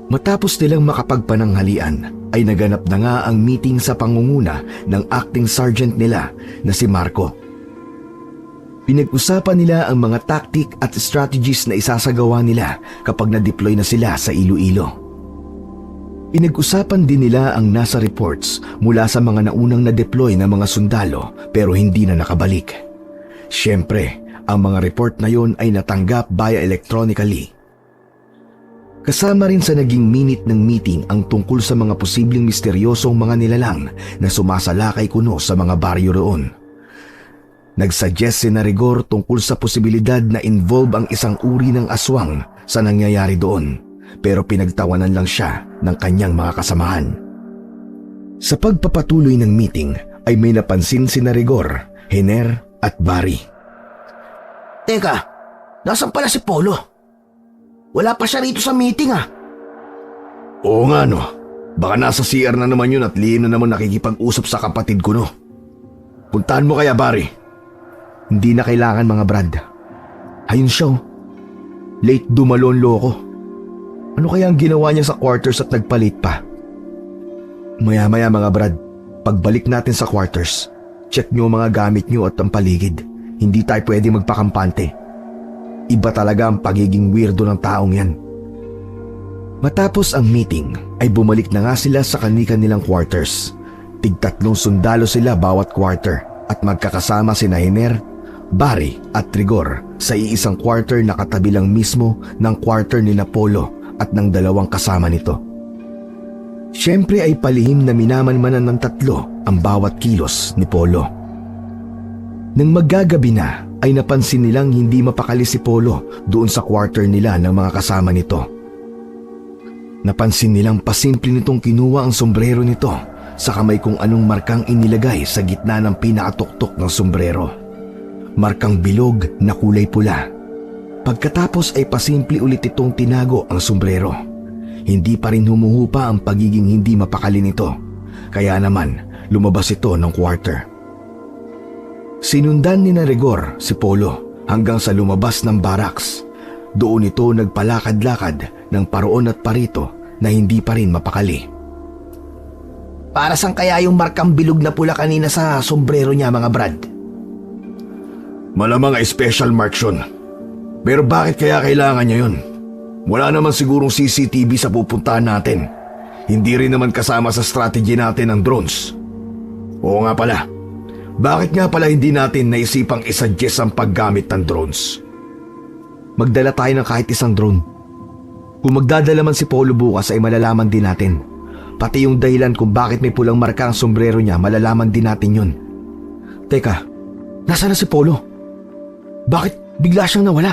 Matapos nilang makapagpananghalian ay naganap na nga ang meeting sa pangunguna ng acting sergeant nila na si Marco. Pinag-usapan nila ang mga tactic at strategies na isasagawa nila kapag na-deploy na sila sa Iloilo. Pinag-usapan din nila ang nasa reports mula sa mga naunang na-deploy na mga sundalo pero hindi na nakabalik. Siyempre, ang mga report na yon ay natanggap via electronically. Kasama rin sa naging minute ng meeting ang tungkol sa mga posibleng misteryosong mga nilalang na sumasalakay kuno sa mga baryo roon. Nagsuggest si Rigor tungkol sa posibilidad na involve ang isang uri ng aswang sa nangyayari doon. Pero pinagtawanan lang siya ng kanyang mga kasamahan. Sa pagpapatuloy ng meeting ay may napansin si Rigor, Hiner at Barry. Teka, nasan pala si Polo? Wala pa siya rito sa meeting ah. Oo nga no, baka nasa CR na naman yun at lihim na naman nakikipag-usap sa kapatid ko no. Puntahan mo kaya Barry? Hindi na kailangan mga Brad. Ayun siya oh. Late dumalon loko. Ano kaya ang ginawa niya sa quarters at nagpalit pa? Maya-maya mga Brad, pagbalik natin sa quarters, check niyo ang mga gamit niyo at ang paligid. Hindi tayo pwede magpakampante. Iba talaga ang pagiging weirdo ng taong yan. Matapos ang meeting ay bumalik na nga sila sa kanilang quarters. Tig-3 sundalo sila bawat quarter at magkakasama sina Hiner, Barry at Rigor sa iisang quarter na katabi lang mismo ng quarter ni Polo at ng 2 kasama nito. Siyempre ay palihim na minamanmanan ng 3 ang bawat kilos ni Polo. Nang maggagabi na ay napansin nilang hindi mapakali si Polo doon sa quarter nila ng mga kasama nito. Napansin nilang pasimple nitong kinuha ang sombrero nito sa kamay kung anong markang inilagay sa gitna ng pinakatuktok ng sombrero. Markang bilog na kulay pula. Pagkatapos ay pasimple ulit itong tinago ang sombrero. Hindi pa rin humuhupa ang pagiging hindi mapakali nito, kaya naman lumabas ito ng quarter. Sinundan ni Rigor si Polo hanggang sa lumabas ng barracks. Doon ito nagpalakad-lakad ng paroon at parito na hindi pa rin mapakali. Para saan kaya yung markang bilog na pula kanina sa sombrero niya, mga Brad? Malamang ay special mark yun. Pero bakit kaya kailangan niya yun? Wala naman sigurong CCTV sa pupuntahan natin. Hindi rin naman kasama sa strategy natin ang drones. Oo nga pala. Bakit nga pala hindi natin naisipang isuggest ang paggamit ng drones? Magdala tayo ng kahit isang drone. Kung magdadala man si Polo bukas ay malalaman din natin. Pati yung dahilan kung bakit may pulang marka ang sombrero niya, malalaman din natin yun. Teka, nasaan na si Polo? Bakit bigla siyang nawala?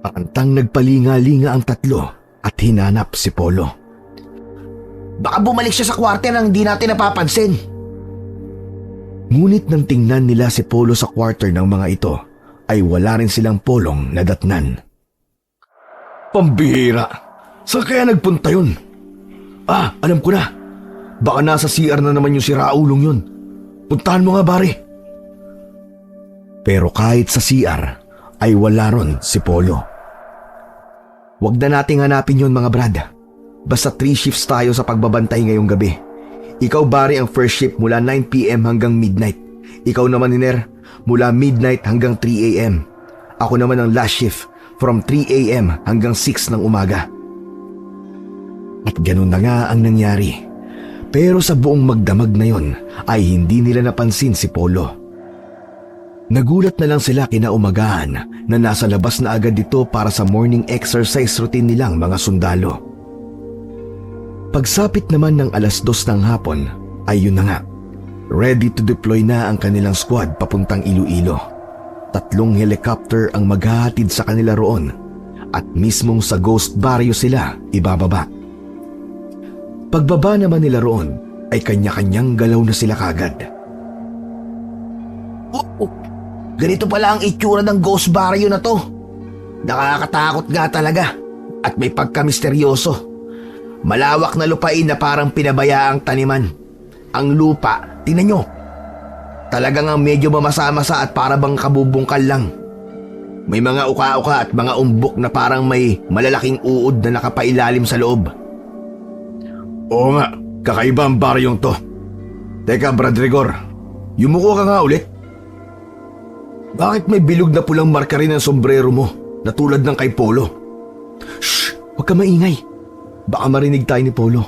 Antang nagpalinga-linga ang tatlo at hinanap si Polo. Baka bumalik siya sa kwarter nang di natin napapansin. Ngunit nang tingnan nila si Polo sa quarter ng mga ito, ay wala rin silang Polong nadatnan. Pambihira! Saan kaya nagpunta yun? Alam ko na. Baka nasa CR na naman yung siraulong yun. Puntahan mo nga, pare. Pero kahit sa CR, ay wala ron si Polo. Huwag na nating hanapin yun, mga Brad. Basta 3 shifts tayo sa pagbabantay ngayong gabi. Ikaw, Barry, ang first shift mula 9 p.m. hanggang midnight. Ikaw naman, Niner, mula midnight hanggang 3 a.m. Ako naman ang last shift from 3 a.m. hanggang 6 ng umaga. At ganun na nga ang nangyari. Pero sa buong magdamag na yon ay hindi nila napansin si Polo. Nagulat na lang sila kinaumagahan na nasa labas na agad ito para sa morning exercise routine nilang mga sundalo. Pagsapit naman ng 2:00 ng hapon ay yun na nga. Ready to deploy na ang kanilang squad papuntang Iloilo. 3 helicopter ang maghahatid sa kanila roon at mismong sa Ghost Barrio sila ibababa. Pagbaba naman nila roon ay kanya-kanyang galaw na sila kagad. Ganito pala ang itsura ng Ghost Barrio na to. Nakakatakot nga talaga at may pagka-misteryoso. Malawak na lupain na parang pinabayaang taniman. Ang lupa, tingnan nyo, talagang ang medyo mamasa-masa at para bang kabubungkal lang. May mga uka-uka at mga umbok na parang may malalaking uod na nakapailalim sa loob. Oo nga, kakaiba ang baryong to. Teka, Brad Rigor, yumuko ka nga ulit. Bakit may bilog na pulang marka rin ang sombrero mo na tulad ng kay Polo? Shh! Huwag ka maingay. Baka marinig tayo ni Polo.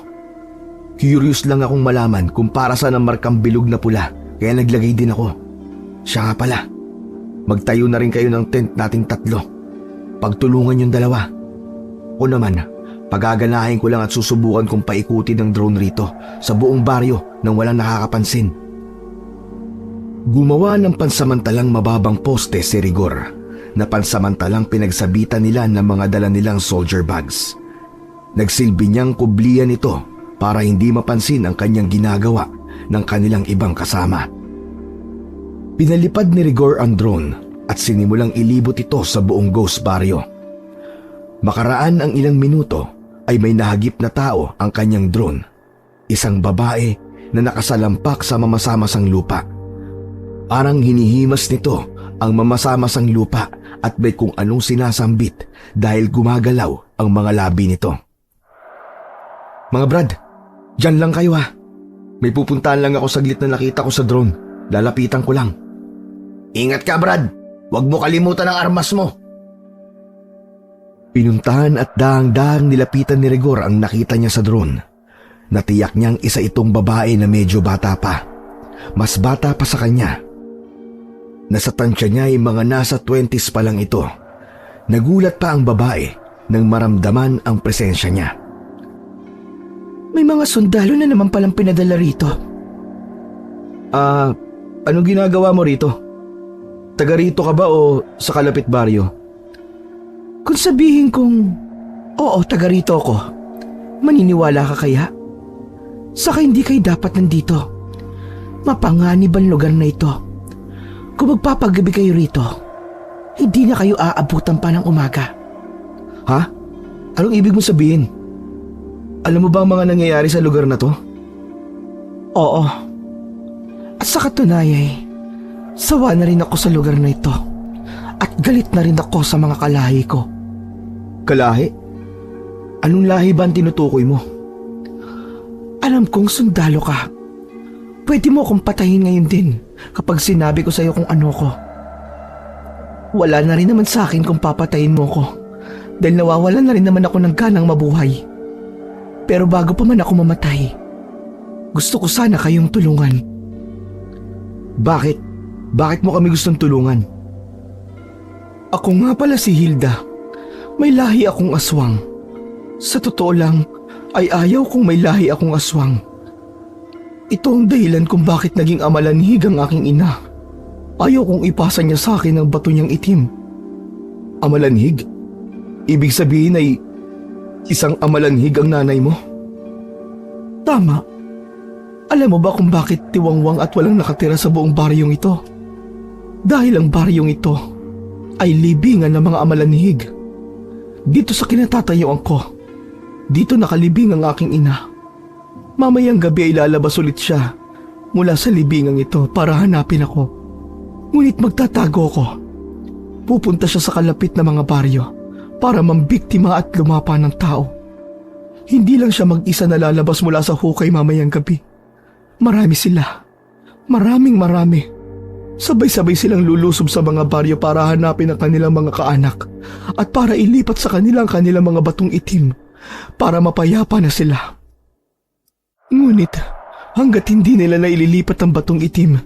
Curious lang akong malaman kung para saan ang markang bilog na pula, kaya naglagay din ako. Siya nga pala. Magtayo na rin kayo ng tent nating 3. Pagtulungan yung 2. Ako naman, pagaganahin ko lang at susubukan kong paikutin ng drone rito sa buong baryo nang walang nakakapansin. Gumawa ng pansamantalang mababang poste si Rigor na pansamantalang pinagsabitan nila ng mga dala nilang soldier bags. Nagsilbi niyang kublihan ito para hindi mapansin ang kanyang ginagawa ng kanilang ibang kasama. Pinalipad ni Rigor ang drone at sinimulang ilibot ito sa buong Ghost Barrio. Makaraan ang ilang minuto ay may nahagip na tao ang kanyang drone. Isang babae na nakasalampak sa mamasamasang lupa. Parang hinihimas nito ang mamasamasang lupa at may kung anong sinasambit dahil gumagalaw ang mga labi nito. Mga Brad, dyan lang kayo ha. May pupuntahan lang ako saglit na nakita ko sa drone. Lalapitan ko lang. Ingat ka, Brad. Huwag mo kalimutan ang armas mo. Pinuntahan at dahang-dahang nilapitan ni Rigor ang nakita niya sa drone. Natiyak niyang isa itong babae na medyo bata pa. Mas bata pa sa kanya. Nasa tansya niya ay mga nasa 20s pa lang ito. Nagulat pa ang babae nang maramdaman ang presensya niya. May mga sundalo na naman palang pinadala rito. Anong ginagawa mo rito? Taga rito ka ba o sa kalapit baryo? Kung sabihin kong, oo, taga rito ako, maniniwala ka kaya? Saka hindi kayo dapat nandito. Mapanganib ang lugar na ito. Kung magpapagabi kayo rito, hindi na kayo aabutan pa ng umaga. Ha? Anong ibig mo sabihin? Alam mo ba ang mga nangyayari sa lugar na to? Oo. At sa katunayan, sawa na rin ako sa lugar na ito. At galit na rin ako sa mga kalahi ko. Kalahi? Anong lahi ba ang tinutukoy mo? Alam kong sundalo ka. Pwede mo akong patayin ngayon din kapag sinabi ko sa'yo kung ano ko. Wala na rin naman sa akin kung papatayin mo ko dahil nawawalan na rin naman ako ng ganang mabuhay. Pero bago pa man ako mamatay, gusto ko sana kayong tulungan. Bakit? Bakit mo kami gustong tulungan? Ako nga pala si Hilda. May lahi akong aswang. Sa totoo lang, ay ayaw kong may lahi akong aswang. Ito ang dahilan kung bakit naging amalanhig ang aking ina. Ayaw kong ipasa niya sa akin ang bato niyang itim. Amalanhig? Ibig sabihin ay isang amalanhig ang nanay mo? Tama. Alam mo ba kung bakit tiwangwang at walang nakatira sa buong baryong ito? Dahil ang baryong ito ay libingan ng mga amalanhig. Dito sa kinatatayuan ko, dito nakalibing ang aking ina. Mamayang gabi ay lalabas ulit siya mula sa libingang ito para hanapin ako. Ngunit magtatago ko. Pupunta siya sa kalapit na mga baryo para mambiktima at lumapa ng tao. Hindi lang siya mag-isa na lalabas mula sa hukay mamayang gabi. Marami sila. Marami. Sabay-sabay silang lulusob sa mga baryo para hanapin ang kanilang mga kaanak at para ilipat sa kanilang mga batong itim para mapayapa na sila. Ngunit hanggat hindi nila na ililipat ang batong itim,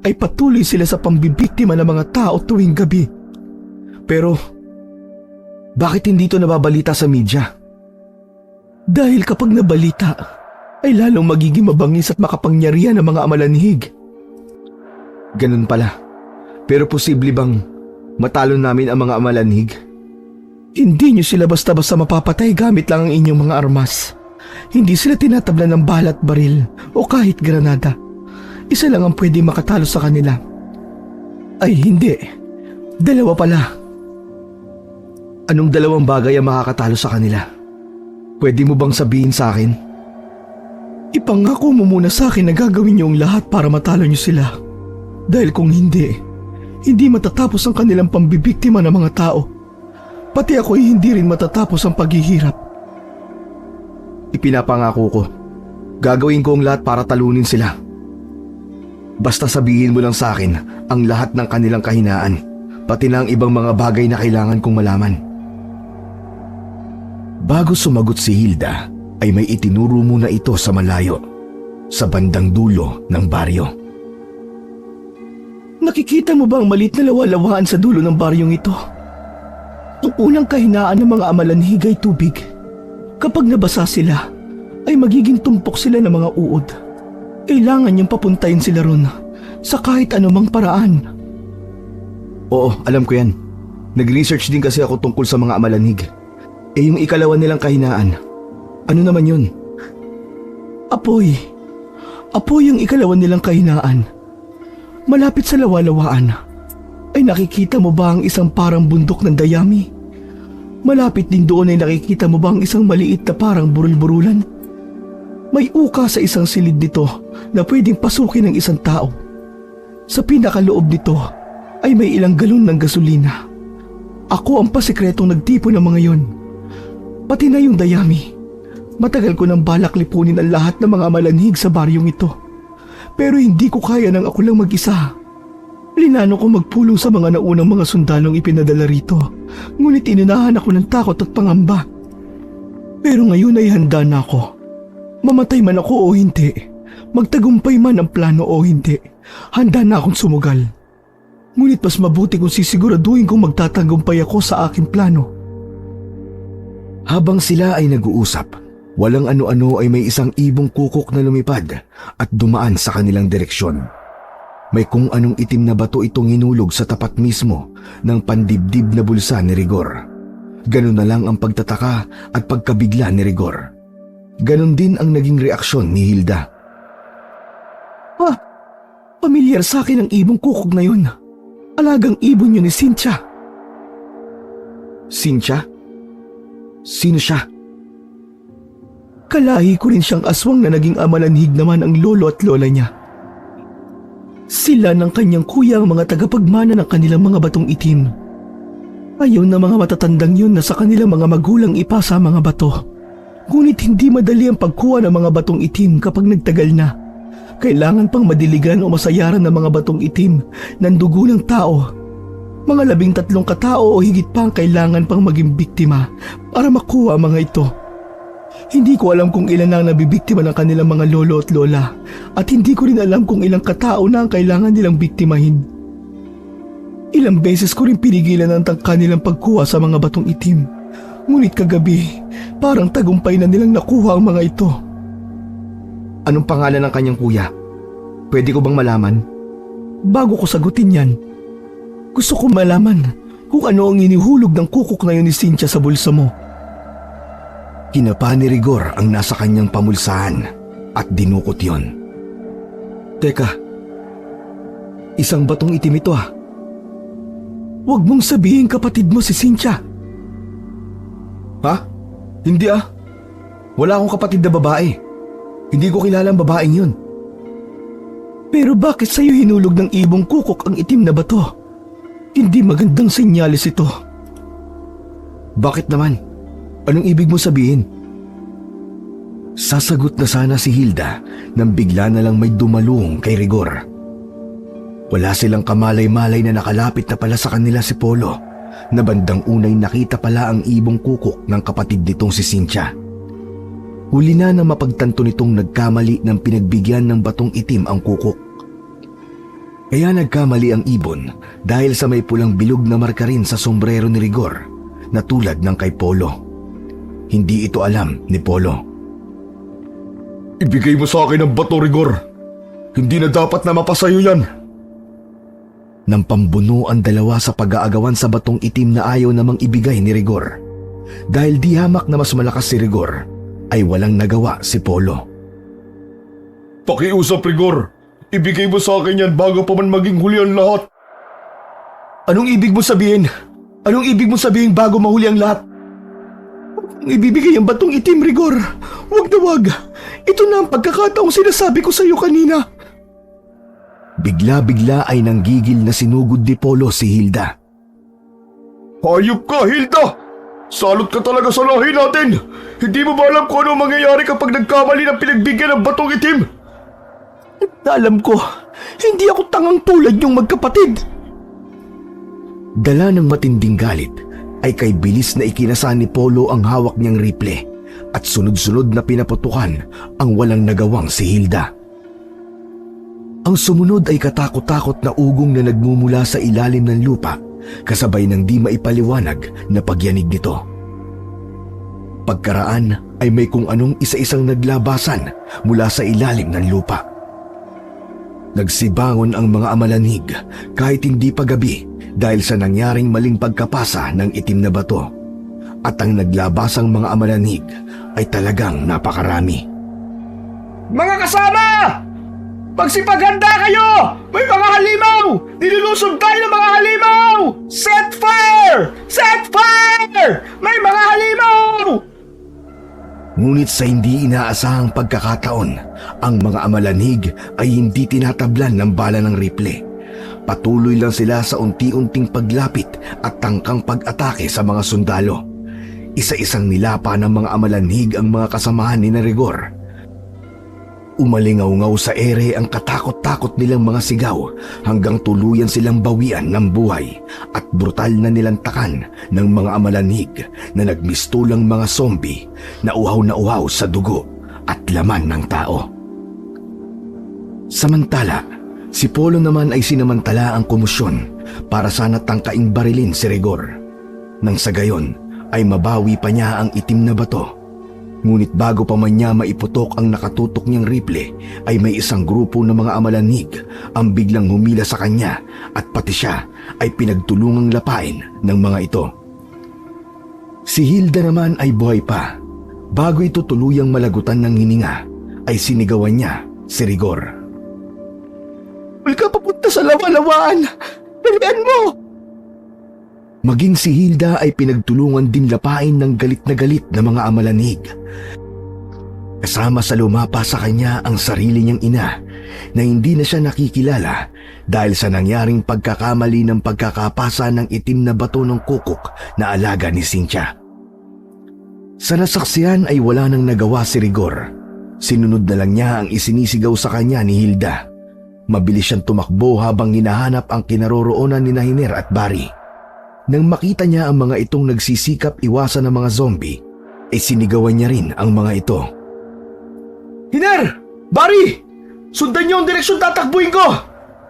ay patuloy sila sa pambibiktima ng mga tao tuwing gabi. Pero, bakit hindi ito nababalita sa media? Dahil kapag nabalita, ay lalong magiging mabangis at makapangyarihan ng mga amalanhig. Ganun pala. Pero posible bang matalo namin ang mga amalanhig? Hindi niyo sila basta-basta mapapatay gamit lang ang inyong mga armas. Hindi sila tinatablan ng bala at baril o kahit granada. Isa lang ang pwede makatalo sa kanila. Ay hindi. Dalawa pala. Anong dalawang bagay ang makakatalo sa kanila? Pwede mo bang sabihin sa akin? Ipangako mo muna sa akin na gagawin niyo ang lahat para matalo niyo sila. Dahil kung hindi matatapos ang kanilang pambibiktima ng mga tao. Pati ako ay hindi rin matatapos ang paghihirap. Ipinapangako ko. Gagawin ko ang lahat para talunin sila. Basta sabihin mo lang sa akin ang lahat ng kanilang kahinaan, pati na ang ibang mga bagay na kailangan kong malaman. Bago sumagot si Hilda, ay may itinuro muna ito sa malayo, sa bandang dulo ng baryo. Nakikita mo ba ang maliit na lawalawaan sa dulo ng baryong ito? Ang unang kahinaan ng mga amalanhig ay tubig. Kapag nabasa sila, ay magiging tumpok sila ng mga uod. Kailangan niyang papuntayin sila ron sa kahit anumang paraan. Oo, alam ko yan. Nag-research din kasi ako tungkol sa mga amalanhig. Yung ikalawa nilang kahinaan, ano naman yun? Apoy. Apoy ang ikalawa nilang kahinaan. Malapit sa lawalawaan, ay nakikita mo ba ang isang parang bundok ng dayami? Malapit din doon ay nakikita mo ba ang isang maliit na parang burul-burulan? May uka sa isang silid nito na pwedeng pasukin ng isang tao. Sa pinakaloob nito ay may ilang galon ng gasolina. Ako ang pasikretong nagtipon ng mga yon. Pati na yung dayami. Matagal ko nang balak lipunin ang lahat ng mga malanhig sa baryong ito. Pero hindi ko kaya nang ako lang mag-isa. Linano ko magpulong sa mga naunang mga sundalong ipinadala rito. Ngunit inunahan ako ng takot at pangamba. Pero ngayon ay handa na ako. Mamatay man ako o hindi, magtagumpay man ang plano o hindi, handa na akong sumugal. Ngunit mas mabuti kung sisiguraduhin kong magtatagumpay ako sa aking plano. Habang sila ay nag-uusap, walang ano-ano ay may isang ibong kukok na lumipad at dumaan sa kanilang direksyon. May kung anong itim na bato itong hinulog sa tapat mismo ng pandibdib na bulsa ni Rigor. Ganun na lang ang pagtataka at pagkabigla ni Rigor. Ganon din ang naging reaksyon ni Hilda. Pamilyar sa akin ang ibong kukog na yun. Alagang ibon yun ni Cynthia. Cynthia? Sino siya? Kalahi ko rin siyang aswang na naging amalanhig naman ang lolo at lola niya. Sila ng kanyang kuya ang mga tagapagmana ng kanilang mga batong itim. Ayaw na mga matatandang yun na sa kanilang mga magulang ipasa ang mga bato. Ngunit hindi madali ang pagkuha ng mga batong itim kapag nagtagal na. Kailangan pang madiligan o masayaran ng mga batong itim ng dugo ng tao. Mga 13 katao o higit pa ang kailangan pang maging biktima para makuha ang mga ito. Hindi ko alam kung ilan ang nabibiktima ng kanilang mga lolo at lola at hindi ko rin alam kung ilang katao na ang kailangan nilang biktimahin. Ilang beses ko rin pinigilan ang kanilang pagkuha sa mga batong itim. Ngunit kagabi, parang tagumpay na nilang nakuha ang mga ito. Anong pangalan ng kanyang kuya? Pwede ko bang malaman? Bago ko sagutin yan, gusto ko malaman kung ano ang inihulog ng kukok na yun ni Cynthia sa bulsa mo. Kinapa ni Rigor ang nasa kanyang pamulsahan at dinukot yon. Teka, isang batong itim ito ah. Huwag mong sabihin kapatid mo si Cynthia. Ha? Hindi ah. Wala akong kapatid na babae. Hindi ko kilala ang babaeng yun. Pero bakit sa'yo hinulog ng ibong kukok ang itim na bato? Hindi magandang senyalis ito. Bakit naman? Anong ibig mo sabihin? Sasagot na sana si Hilda nang bigla na lang may dumalong kay Rigor. Wala silang kamalay-malay na nakalapit na pala sa kanila si Polo, na bandang unay nakita pala ang ibong kukok ng kapatid nitong si Cynthia. Huli na nang mapagtanto nitong nagkamali ng pinagbigyan ng batong itim ang kukok. Kaya nagkamali ang ibon dahil sa may pulang bilog na marka rin sa sombrero ni Rigor na tulad ng kay Polo. Hindi ito alam ni Polo. Ibigay mo sa akin ang bato, Rigor. Hindi na dapat na mapasayo yan. Nang pambuno ang dalawa sa pag-aagawan sa batong itim na ayaw namang ibigay ni Rigor. Dahil di hamak na mas malakas si Rigor, ay walang nagawa si Polo. Pakiusap, Rigor. Ibigay mo sa akin yan bago pa man maging huli ang lahat. Anong ibig mo sabihin? Anong ibig mo sabihin bago mahuli ang lahat? Ibibigay ang batong itim, Rigor. Huwag na huwag. Ito na ang pagkakataong sinasabi ko sa iyo kanina. Bigla-bigla ay nanggigil na sinugod ni Polo si Hilda. Hayop ka, Hilda! Salot ka talaga sa lahi natin! Hindi mo ba alam kung ano mangyayari kapag nagkamali ng pinagbigyan ng batong itim? Alam ko, hindi ako tangang tulad yung magkapatid. Dala ng matinding galit, ay kay bilis na ikinasa ni Polo ang hawak niyang rifle at sunod-sunod na pinaputukan ang walang nagawang si Hilda. Ang sumunod ay katakot-takot na ugong na nagmumula sa ilalim ng lupa kasabay ng di maipaliwanag na pagyanig nito. Pagkaraan ay may kung anong isa-isang naglabasan mula sa ilalim ng lupa. Nagsibangon ang mga amalanhig kahit hindi pa gabi dahil sa nangyaring maling pagkapasa ng itim na bato. At ang naglabasang mga amalanhig ay talagang napakarami. Mga kasama! Magsipaghanda kayo! May mga halimaw! Nilulusob tayo ng mga halimaw! Set fire! Set fire! May mga halimaw! Ngunit sa hindi inaasahang pagkakataon, ang mga amalanhig ay hindi tinatablan ng bala ng rifle. Patuloy lang sila sa unti-unting paglapit at tangkang pag-atake sa mga sundalo. Isa-isang nilapa ng mga amalanhig ang mga kasamahan ni Rigor. Umalingaw-ngaw sa ere ang katakot-takot nilang mga sigaw hanggang tuluyan silang bawian ng buhay at brutal na nilantakan ng mga amalanhig na nagmistulang mga zombie na uhaw sa dugo at laman ng tao. Samantala, si Polo naman ay sinamantala ang komosyon para sana tangkaing barilin si Rigor. Nang sa gayon ay mabawi pa niya ang itim na bato. Ngunit bago pa man niya maiputok ang nakatutok niyang rifle ay may isang grupo ng mga amalanhig ang biglang humila sa kanya at pati siya ay pinagtulungang lapain ng mga ito. Si Hilda naman ay buhay pa. Bago ito tuluyang malagutan ng hininga, ay sinigawan niya si Rigor. Huwag ka papunta sa lawa-lawaan! Dalian mo! Maging si Hilda ay pinagtulungan din lapain ng galit na mga amalanhig. Kasama sa lumapa sa kanya ang sarili niyang ina na hindi na siya nakikilala dahil sa nangyaring pagkakamali ng pagkakapasa ng itim na bato ng kukok na alaga ni Cynthia. Sa nasaksihan ay wala nang nagawa si Rigor. Sinunod na lang niya ang isinisigaw sa kanya ni Hilda. Mabilis siyang tumakbo habang hinahanap ang kinaroroonan ni Hiner at Barry. Nang makita niya ang mga itong nagsisikap iwasan ng mga zombie, ay sinigawan niya rin ang mga ito. Hiner! Barry! Sundan niyo ang direksyon tatakbuhin ko!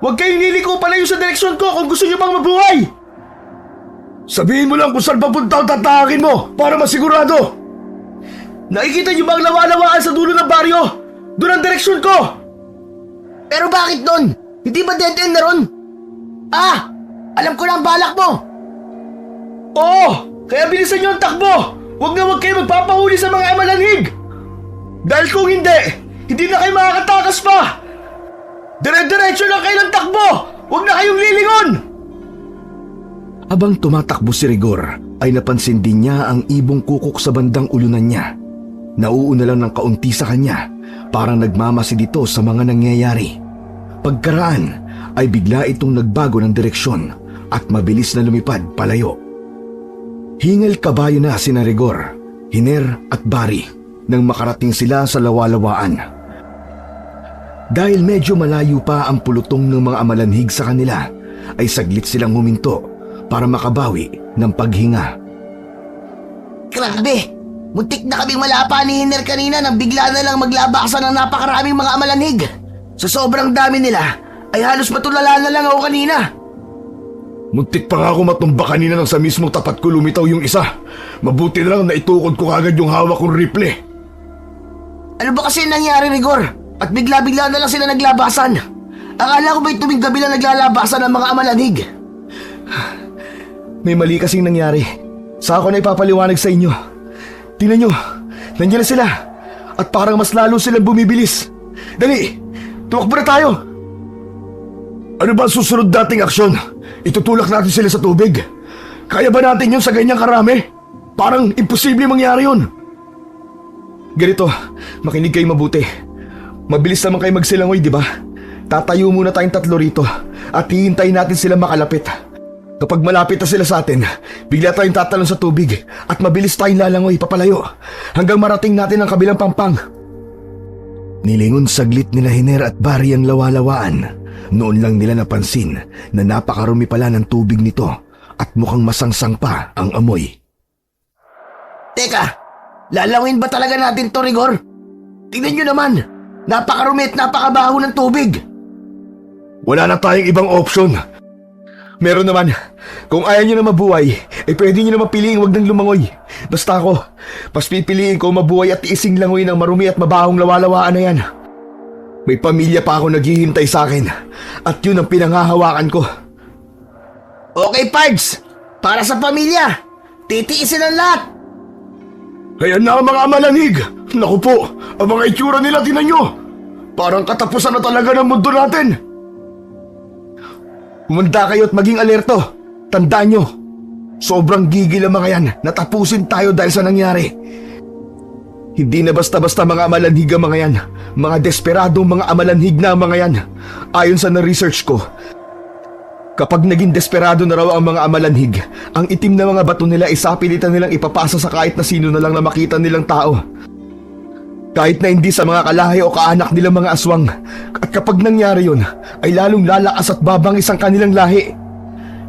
Huwag kayong liliko palayo sa direksyon ko kung gusto niyo pang mabuhay! Sabihin mo lang kung saan papunta ang tatahakin mo para masigurado! Nakikita niyo ba ang lawa-lawaan sa dulo ng baryo? Doon ang direksyon ko! Pero bakit doon? Hindi ba dead end na ron? Ah! Alam ko na ang balak mo! Oo! Kaya bilisan niyo ang takbo! Huwag kayo magpapahuli sa mga amalanhig! Dahil kung hindi na kayo makakatakas pa! Dire-diretso lang kayo ng takbo! Huwag na kayong lilingon! Habang tumatakbo si Rigor, ay napansin din niya ang ibong kukok sa bandang ulunan niya. Nauuna lang ng kaunti sa kanya, parang nagmamasid ito sa mga nangyayari. Pagkaraan ay bigla itong nagbago ng direksyon at mabilis na lumipad palayo. Hingal kabayo na sina Rigor, Hiner at Barry nang makarating sila sa lawa-lawaan. Dahil medyo malayo pa ang pulutong ng mga amalanhig sa kanila, ay saglit silang huminto para makabawi ng paghinga. Grabe! Muntik na kaming malapa ni Hiner kanina nang bigla na lang maglabaksan ng napakaraming mga amalanhig. Sa sobrang dami nila, ay halos matulala na lang ako kanina. Muntik pa nga ako matumba kanina nang sa mismong tapat ko lumitaw yung isa. Mabuti na lang na itukod ko kagad yung hawak kong rifle. Ano ba kasi nangyari, Rigor? At bigla-bigla na lang sila naglabasan. Akala ko ba'y tuwing gabi lang naglalabasan ng mga amalanhig? May mali kasing nangyari. Sa ako na ipapaliwanag sa inyo. Tingnan nyo, nandiyan na sila. At parang mas lalo silang bumibilis. Dali, tumakbo na tayo. Ano ba ang susunod nating aksyon? Itutulak natin sila sa tubig. Kaya ba natin yun sa ganyang karami? Parang imposible mangyari yun. Ganito, makinig kayo mabuti. Mabilis naman kayo magsilangoy, di ba? Tatayo muna tayong tatlo rito at hihintayin natin sila makalapit. Kapag malapit na sila sa atin, bigla tayong tatalon sa tubig at mabilis tayong lalangoy papalayo hanggang marating natin ang kabilang pampang. Nilingon saglit nila Hiner at Barry ang lawa-lawaan. Noon lang nila napansin na napakarumi pala ng tubig nito at mukhang masangsang pa ang amoy. Teka, lalawin ba talaga natin to, Rigor? Tingnan nyo naman, napakarumi at napakabaho ng tubig. Wala na tayong ibang option. Meron naman. Kung ayaw nyo na mabuhay, pwede nyo na mapiliing wag nang lumangoy. Basta ako, mas pipiliin ko mabuhay at tiising langoy ng marumi at mabahong lawalawaan na yan. May pamilya pa ako naghihintay sa akin at yun ang pinanghahawakan ko. Okay, Pards. Para sa pamilya. Titiisin ang lahat. Kaya na ang mga amalanhig. Naku po, ang mga itsura nila tinan nyo. Parang katapusan na talaga ng mundo natin. Humanda kayo at maging alerto. Tandaan nyo, sobrang gigil ang mga yan. Natapusin tayo dahil sa nangyari. Hindi na basta-basta mga amalanhig ang mga yan. Mga desperadong mga amalanhig na ang mga yan. Ayon sa na-research ko, kapag naging desperado na raw ang mga amalanhig, ang itim na mga bato nila isapilitan nilang ipapasa sa kahit na sino na lang na makita nilang tao. Kahit na hindi sa mga kalahi o kaanak nilang mga aswang. At kapag nangyari yun, ay lalong lalakas at babangis ang kanilang lahi.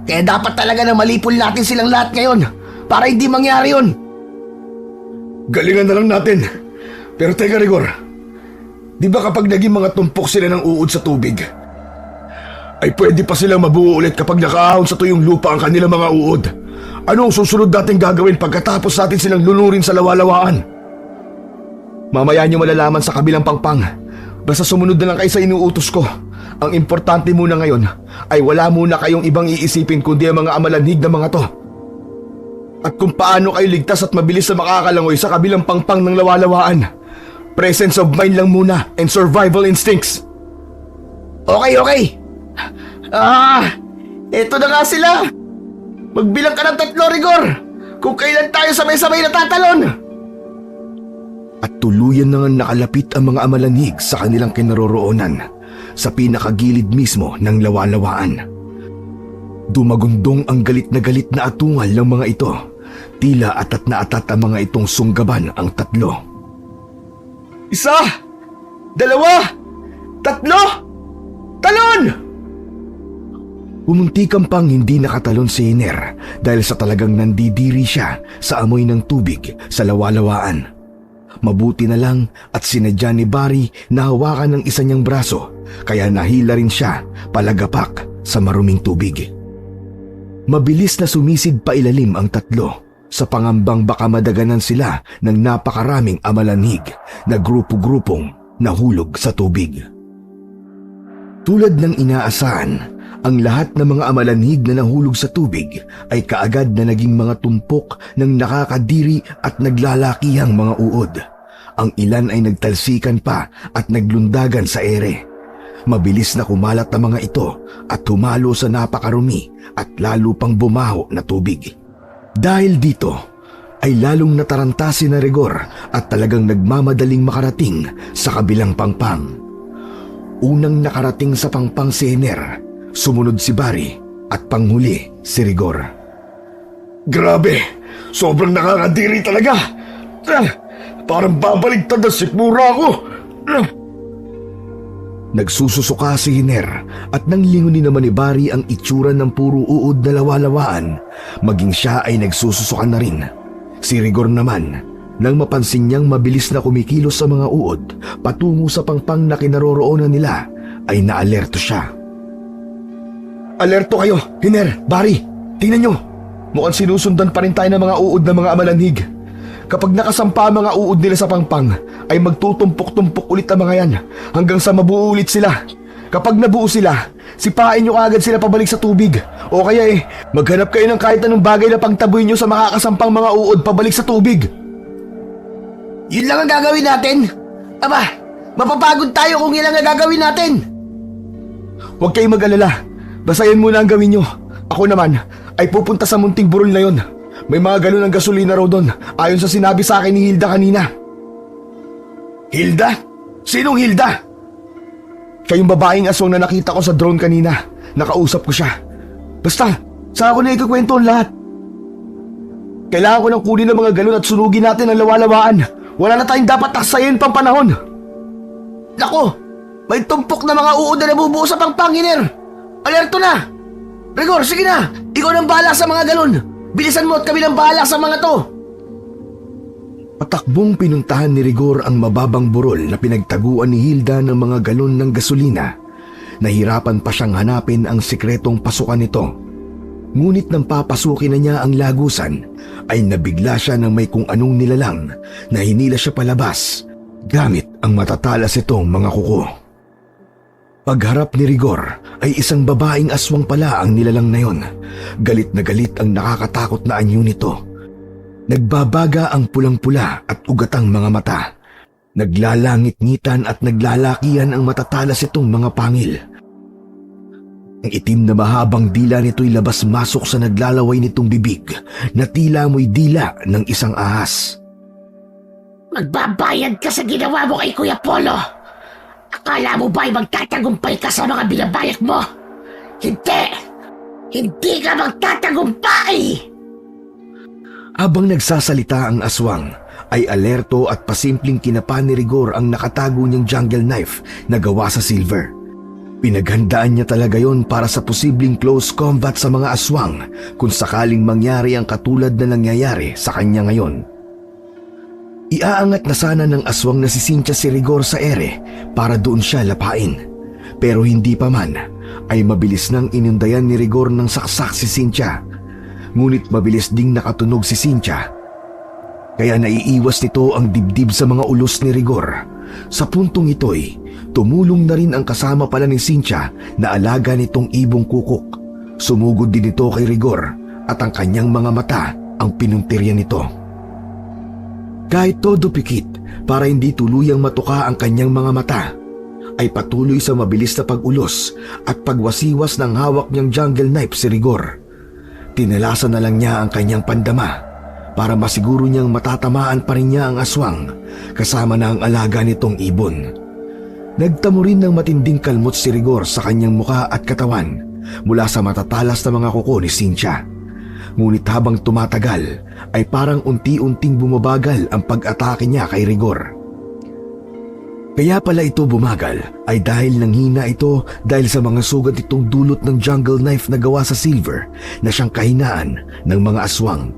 Kaya dapat talaga na malipol natin silang lahat ngayon para hindi mangyari yun. Galingan na lang natin. Pero teka, Rigor, di ba kapag naging mga tumpok sila ng uod sa tubig, ay pwede pa silang mabuo ulit kapag nakaahon sa tuyong lupa ang kanilang mga uod? Ano ang susunod natin gagawin pagkatapos natin silang lunurin sa lawalawaan? Mamaya nyo malalaman sa kabilang pangpang. Basta sumunod na lang kayo sa inuutos ko. Ang importante muna ngayon ay wala muna kayong ibang iisipin kundi ang mga amalanhig na mga to. At kung paano kayo ligtas at mabilis na makakalangoy sa kabilang pangpang ng lawalawaan. Presence of mind lang muna and survival instincts. Okay. Eto na nga sila. Magbilang ka ng 3, Rigor. Kung kailan tayo sabay-sabay natatalon. At tuluyan na nga nakalapit ang mga amalanhig sa kanilang kinaroroonan sa pinakagilid mismo ng lawalawaan. Dumagundong ang galit na atungal ng mga ito. Tila atat na atat ang mga itong sunggaban ang 3. 1, 2, 3, talon! Umuntikan pang hindi nakatalon si Hiner dahil sa talagang nandidiri siya sa amoy ng tubig sa lawalawaan. Mabuti na lang at sinadya ni Barry na hawakan ng isa niyang braso kaya nahila rin siya palagapak sa maruming tubig. Mabilis na sumisid pa ilalim ang 3 sa pangambang baka madaganan sila ng napakaraming amalanhig na grupo-grupong nahulog sa tubig. Tulad ng inaasahan, ang lahat ng mga amalanhig na nahulog sa tubig ay kaagad na naging mga tumpok ng nakakadiri at naglalakihang mga uod. Ang ilan ay nagtalsikan pa at naglundagan sa ere. Mabilis na kumalat ang mga ito at humalo sa napakarumi at lalo pang bumaho na tubig. Dahil dito ay lalong nataranta si Rigor at talagang nagmamadaling makarating sa kabilang pangpang. Unang nakarating sa pangpang si Hiner, sumunod si Barry at panghuli si Rigor. Grabe! Sobrang nakakadiri talaga! Parang babaligtad na sikmura ako! Nagsususuka si Hiner at nang lingunin naman ni Barry ang itsura ng puro uod na lawalawaan, maging siya ay nagsususuka na rin. Si Rigor naman, nang mapansin niyang mabilis na kumikilos sa mga uod patungo sa pangpang na kinaroroonan nila, ay naalerto siya. Alerto kayo, Hiner, Barry! Tingnan nyo! Mukhang sinusundan pa rin tayo ng mga uod ng mga amalanhig. Kapag nakasampa ang mga uod nila sa pangpang, ay magtutumpok-tumpok ulit ang mga yan hanggang sa mabuo ulit sila. Kapag nabuo sila, sipain nyo agad sila pabalik sa tubig. O kaya maghanap kayo ng kahit anong bagay na pangtaboy nyo sa makakasampang mga uod pabalik sa tubig. Yun lang ang gagawin natin. Aba, mapapagod tayo kung yun lang ang gagawin natin. Huwag kayong mag-alala. Basta yan muna ang gawin nyo. Ako naman ay pupunta sa munting burol na yon. May mga galon ng gasolina raw doon, ayon sa sinabi sa akin ni Hilda kanina. Hilda? Sinong Hilda? Kayong babaeng aswang na nakita ko sa drone kanina. Nakausap ko siya. Basta, saan ako na ikukwento ang lahat? Kailangan ko nang kunin ang mga galon at sunugin natin ang lawalawaan. Wala na tayong dapat taksayin pang panahon. Nako, may tumpok na mga uod na nabubuo sa pangpang, Hiner. Alerto na! Rigor, sige na! Ikaw nang bahala sa mga galon. Bilisan mo at kami nang bahala sa mga to. Patakbong pinuntahan ni Rigor ang mababang burol na pinagtaguan ni Hilda ng mga galon ng gasolina. Nahirapan pa siyang hanapin ang sikretong pasukan nito. Ngunit nang papasukin na niya ang lagusan, ay nabigla siya ng may kung anong nilalang na hinila siya palabas gamit ang matatalas itong mga kuko. Pagharap ni Rigor ay isang babaeng aswang pala ang nilalang na yon. Galit na galit ang nakakatakot na anyo nito. Nagbabaga ang pulang-pula at ugatang mga mata. Naglalangit-ngitan at naglalakihan ang matatalas itong mga pangil. Ang itim na mahabang dila nito'y labas-masok sa naglalaway nitong bibig na tila mo'y dila ng isang ahas. Magbabayad ka sa ginawa mo kay Kuya Polo. Akala mo ba'y magtatagumpay ka sa mga binabayad mo? Hindi! Hindi ka magtatagumpay! Habang nagsasalita ang aswang, ay alerto at pasimpleng kinapa ni Rigor ang nakatago niyang jungle knife na gawa sa silver. Pinaghandaan niya talaga yon para sa posibleng close combat sa mga aswang kung sakaling mangyari ang katulad na nangyayari sa kanya ngayon. Iaangat na sana ng aswang na si Cynthia si Rigor sa ere para doon siya lapain. Pero hindi pa man, ay mabilis nang inundayan ni Rigor ng saksak si Cynthia. Ngunit mabilis ding nakatunog si Cynthia. Kaya naiiwas nito ang dibdib sa mga ulos ni Rigor. Sa puntong ito'y, tumulong na rin ang kasama pala ni Cynthia na alaga nitong ibong kukok. Sumugod din ito kay Rigor at ang kanyang mga mata ang pinuntirya nito. Kahit todo pikit para hindi tuluyang matuka ang kanyang mga mata, ay patuloy sa mabilis na pag-ulos at pagwasiwas ng hawak niyang jungle knife si Rigor. Tinalasan na lang niya ang kanyang pandama para masiguro niyang matatamaan pa rin niya ang aswang kasama na ang alaga nitong ibon. Nagtamo rin ng matinding kalmot si Rigor sa kanyang muka at katawan mula sa matatalas na mga kuko ni Cynthia. Ngunit habang tumatagal ay parang unti-unting bumabagal ang pag-atake niya kay Rigor. Kaya pala ito bumagal ay dahil nanghina ito dahil sa mga sugat itong dulot ng jungle knife na gawa sa silver na siyang kahinaan ng mga aswang.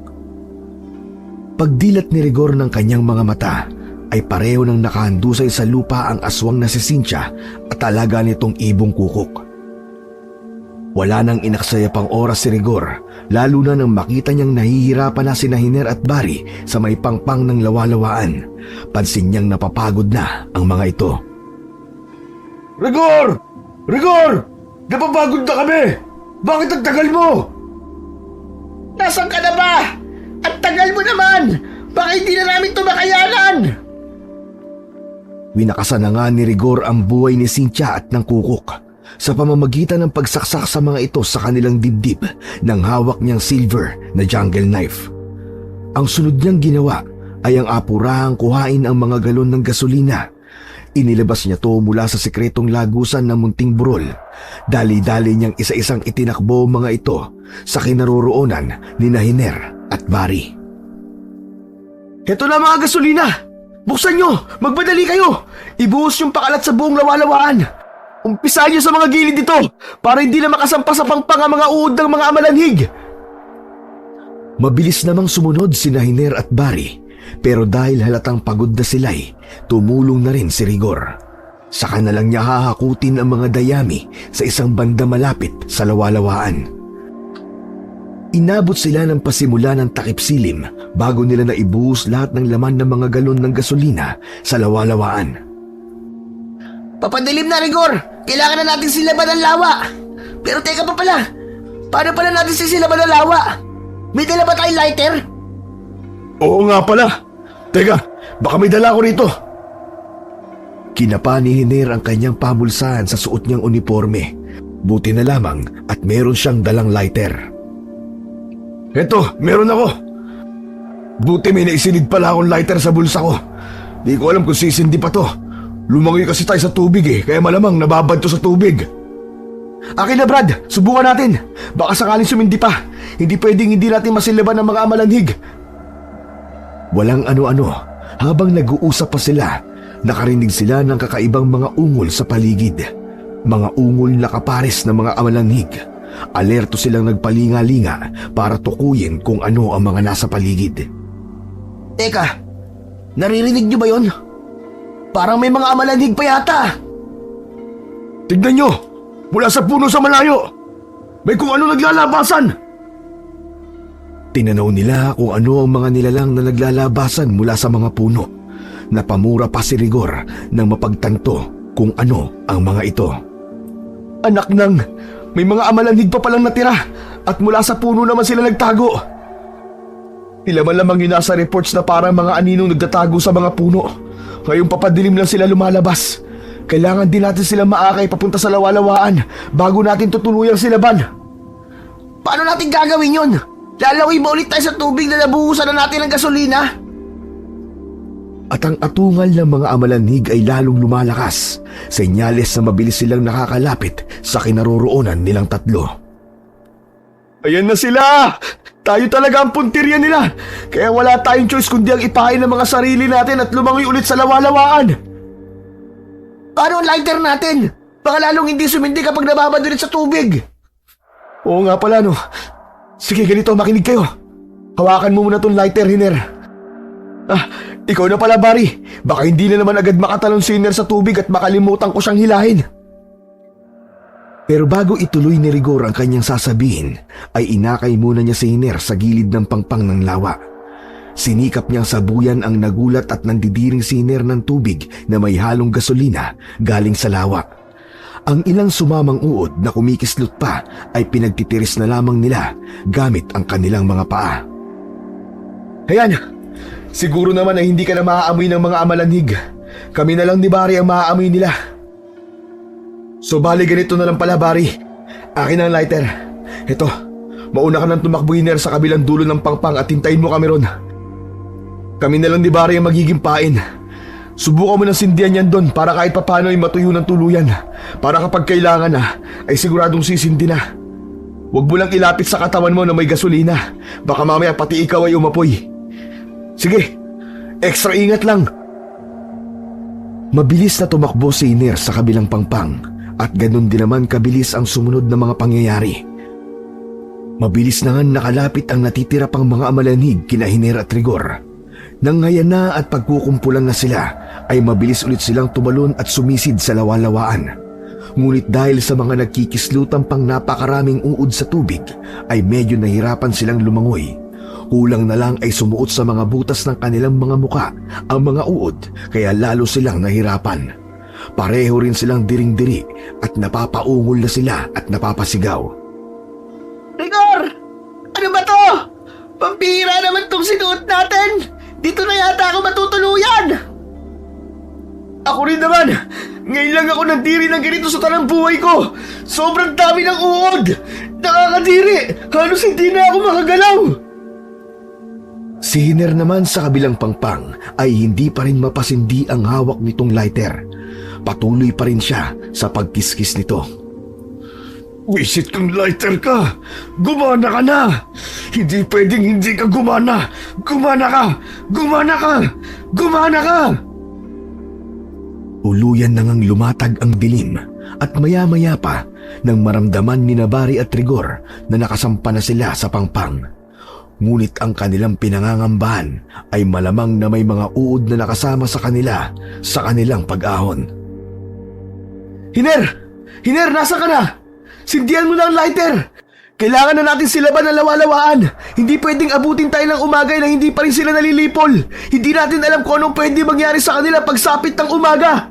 Pagdilat ni Rigor ng kanyang mga mata ay pareho ng nakahandusay sa lupa ang aswang na si Cynthia at alaga nitong ibong kukok. Wala nang inaksaya pang oras si Rigor, lalo na nang makita niyang nahihirapan na sina Hiner at Barry sa may pangpang ng lawalawaan. Pansin niyang napapagod na ang mga ito. Rigor! Rigor! Napapagod na kami! Bakit ang tagal mo? Nasaan ka na ba? Ang tagal mo naman! Baka hindi na namin ito makayanan! Winakasan na nga ni Rigor ang buhay ni Cynthia at ng kukok sa pamamagitan ng pagsaksak sa mga ito sa kanilang dibdib ng hawak niyang silver na jungle knife. Ang sunod niyang ginawa ay ang apurahang kuhain ang mga galon ng gasolina. Inilabas niya to mula sa sikretong lagusan ng munting burol. Dali-dali niyang isa-isang itinakbo ang mga ito sa kinaroroonan ni Hiner at Barry. Heto na mga gasolina! Buksan nyo! Magmadali kayo! Ibuhos yung pakalat sa buong lawalawaan! Umpisahan nyo sa mga gilid dito para hindi na makasampa sa pangpang ang mga uod ng mga amalanhig! Mabilis namang sumunod sina Hiner at Barry, pero dahil halatang pagod na sila'y tumulong na rin si Rigor. Saka na lang niya hahakutin ang mga dayami sa isang banda malapit sa lawalawaan. Inabot sila ng pasimula ng takip silim bago nila naibuhos lahat ng laman ng mga galon ng gasolina sa lawalawaan. Papadilim na, Rigor! Kailangan na natin silaban ang lawa! Pero teka pa pala! Paano pala natin sisilaban ang lawa? May dala ba tayong lighter? Oo nga pala. Teka, baka may dala ko rito. Kinapa ni Hiner ang kanyang pamulsahan sa suot niyang uniforme. Buti na lamang at meron siyang dalang lighter. Eto, meron ako. Buti may naisinid pala akong lighter sa bulsa ko. Di ko alam kung sisindi pa to. Lumangoy kasi tayo sa tubig kaya malamang nababad to sa tubig. Akin na Brad, subukan natin. Baka sakaling sumindi pa. Hindi pwedeng hindi natin masilaban ng mga amalanhig. Walang ano-ano, habang nag-uusap pa sila, nakarinig sila ng kakaibang mga ungol sa paligid. Mga ungol na kapares ng mga amalanhig. Alerto silang nagpalinga-linga para tukuyin kung ano ang mga nasa paligid. Teka, naririnig niyo ba yon? Parang may mga amalanhig pa yata. Tignan nyo! Mula sa puno sa malayo! May kung ano naglalabasan! Tinanaw nila kung ano ang mga nilalang na naglalabasan mula sa mga puno. Napamura pa si Rigor nang mapagtanto kung ano ang mga ito. Anak nang, may mga amalanhig pa palang natira at mula sa puno naman sila nagtago. Tila man lamang yun nasa reports na parang mga aninong nagtatago sa mga puno. Ngayong papadilim lang sila lumalabas. Kailangan din natin sila maakay papunta sa lawalawaan bago natin tutuluyang silaban. Paano natin gagawin yon? Lalawi ba ulit tayo sa tubig na nabuhusan na natin ng gasolina? At ang atungal ng mga amalanhig ay lalong lumalakas, senyales na mabilis silang nakakalapit sa kinaroroonan nilang tatlo. Ayan na sila! Tayo talaga ang puntirya nila. Kaya wala tayong choice kundi ang ipahin ng mga sarili natin at lumangoy ulit sa lawalawaan. Paano ang lighter natin? Baka lalong hindi sumindi kapag nababad ulit sa tubig. Oo nga pala no. Sige ganito, makinig kayo. Hawakan mo muna tong lighter, Hiner. Ikaw na pala, Barry. Baka hindi na naman agad makatalon si Hiner sa tubig at makalimutan ko siyang hilahin. Pero bago ituloy ni Rigor ang kanyang sasabihin, ay inakay muna niya si Hiner sa gilid ng pangpang ng lawa. Sinikap niyang sabuyan ang nagulat at nandidiring si Hiner ng tubig na may halong gasolina galing sa lawa. Ang ilang sumamang uod na kumikislot pa ay pinagtitiris na lamang nila gamit ang kanilang mga paa. Ayan, siguro naman ay hindi ka na maaamoy ng mga amalanhig. Kami na lang ni Barry ang maaamoy nila. So bali ganito na lang pala, Barry. Akin ang lighter. Ito, mauna ka nang tumakbo, Hiner, sa kabilang dulo ng pangpang at hintayin mo kami ron. Kami na lang ni Barry ang magiging pain. Subukan mo ng sindihan yan doon para kahit papano ay matuyo ng tuluyan. Para kapag kailangan na, ay siguradong sisindi na. Huwag mo lang ilapit sa katawan mo na may gasolina. Baka mamaya pati ikaw ay umapoy. Sige, extra ingat lang. Mabilis na tumakbo si Hiner sa kabilang pangpang at ganun din naman kabilis ang sumunod na mga pangyayari. Mabilis na nga nakalapit ang natitira pang mga amalanhig kina Hiner at Rigor. Nang ngayon na at pagkukumpulan na sila, ay mabilis ulit silang tumalon at sumisid sa lawalawaan. Ngunit dahil sa mga nagkikislutang pang napakaraming uod sa tubig, ay medyo nahirapan silang lumangoy. Kulang na lang ay sumuot sa mga butas ng kanilang mga muka ang mga uod, kaya lalo silang nahirapan. Pareho rin silang diring-diri at napapaungol na sila at napapasigaw. Rigor! Ano ba to? Pampira naman tong sinuot natin! Dito na yata ako matutuluyan! Ako rin naman! Ngayon lang ako nandiri ng ganito sa tanang buhay ko! Sobrang dami ng uod! Nakakadiri! Halos hindi na ako makagalaw! Si Hiner naman sa kabilang pangpang ay hindi pa rin mapasindi ang hawak nitong lighter. Patuloy pa rin siya sa pagkiskis nito. Wisit kang lighter ka! Gumana ka na! Hindi pwedeng hindi ka gumana! Gumana ka! Gumana ka! Gumana ka! Uluyan na ngang lumatag ang dilim at maya-maya pa nang maramdaman ni Barry at Rigor na nakasampa na sila sa pangpang. Ngunit ang kanilang pinangangambahan ay malamang na may mga uod na nakasama sa kanila sa kanilang pag-ahon. Hiner! Hiner, nasa ka na? Sindihan mo na ang lighter! Kailangan na natin silaban ng lawalawaan! Hindi pwedeng abutin tayo ng umaga na hindi pa rin sila nalilipol! Hindi natin alam kung anong pwede mangyari sa kanila pagsapit ng umaga!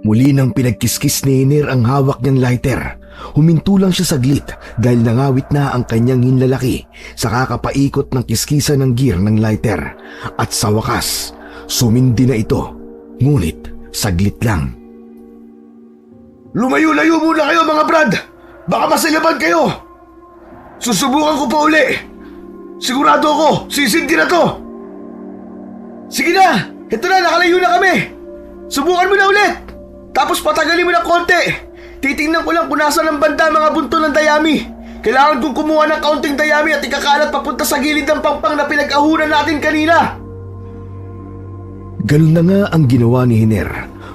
Muli nang pinagkiskis ni Hiner ang hawak niyang lighter. Huminto lang siya saglit dahil nangawit na ang kanyang hinlalaki sa kakapaikot ng kiskisan ng gear ng lighter. At sa wakas, sumindi na ito. Ngunit saglit lang. Lumayo-layo muna kayo mga brad! Baka masilaban kayo! Susubukan ko pa uli! Sigurado ako, sisindi na to! Sige na! Ito na, nakalayo na kami! Subukan mo na ulit! Tapos patagalin mo ng konti! Titingnan ko lang kung nasa ng banda mga bunto ng dayami. Kailangan kong kumuha ng kaunting dayami at ikakalat papunta sa gilid ng pangpang na pinag-ahunan natin kanina. Ganun na nga ang ginawa ni Hiner.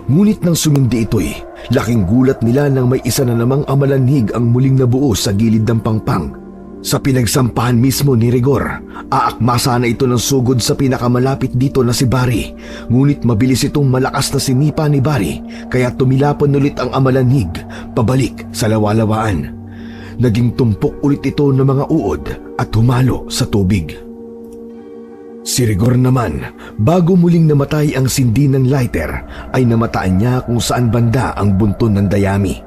Ngunit nang sumindi ito'y, laking gulat nila nang may isa na namang amalanhig ang muling nabuo sa gilid ng pangpang. Sa pinagsampahan mismo ni Rigor, aakma sana ito ng sugod sa pinakamalapit dito na si Barry. Ngunit mabilis itong malakas na sinipa ni Barry, kaya tumilapon ulit ang amalanhig pabalik sa lawalawaan. Naging tumpok ulit ito ng mga uod at humalo sa tubig. Si Rigor naman, bago muling namatay ang sindi ng lighter, ay namataan niya kung saan banda ang bunton ng dayami.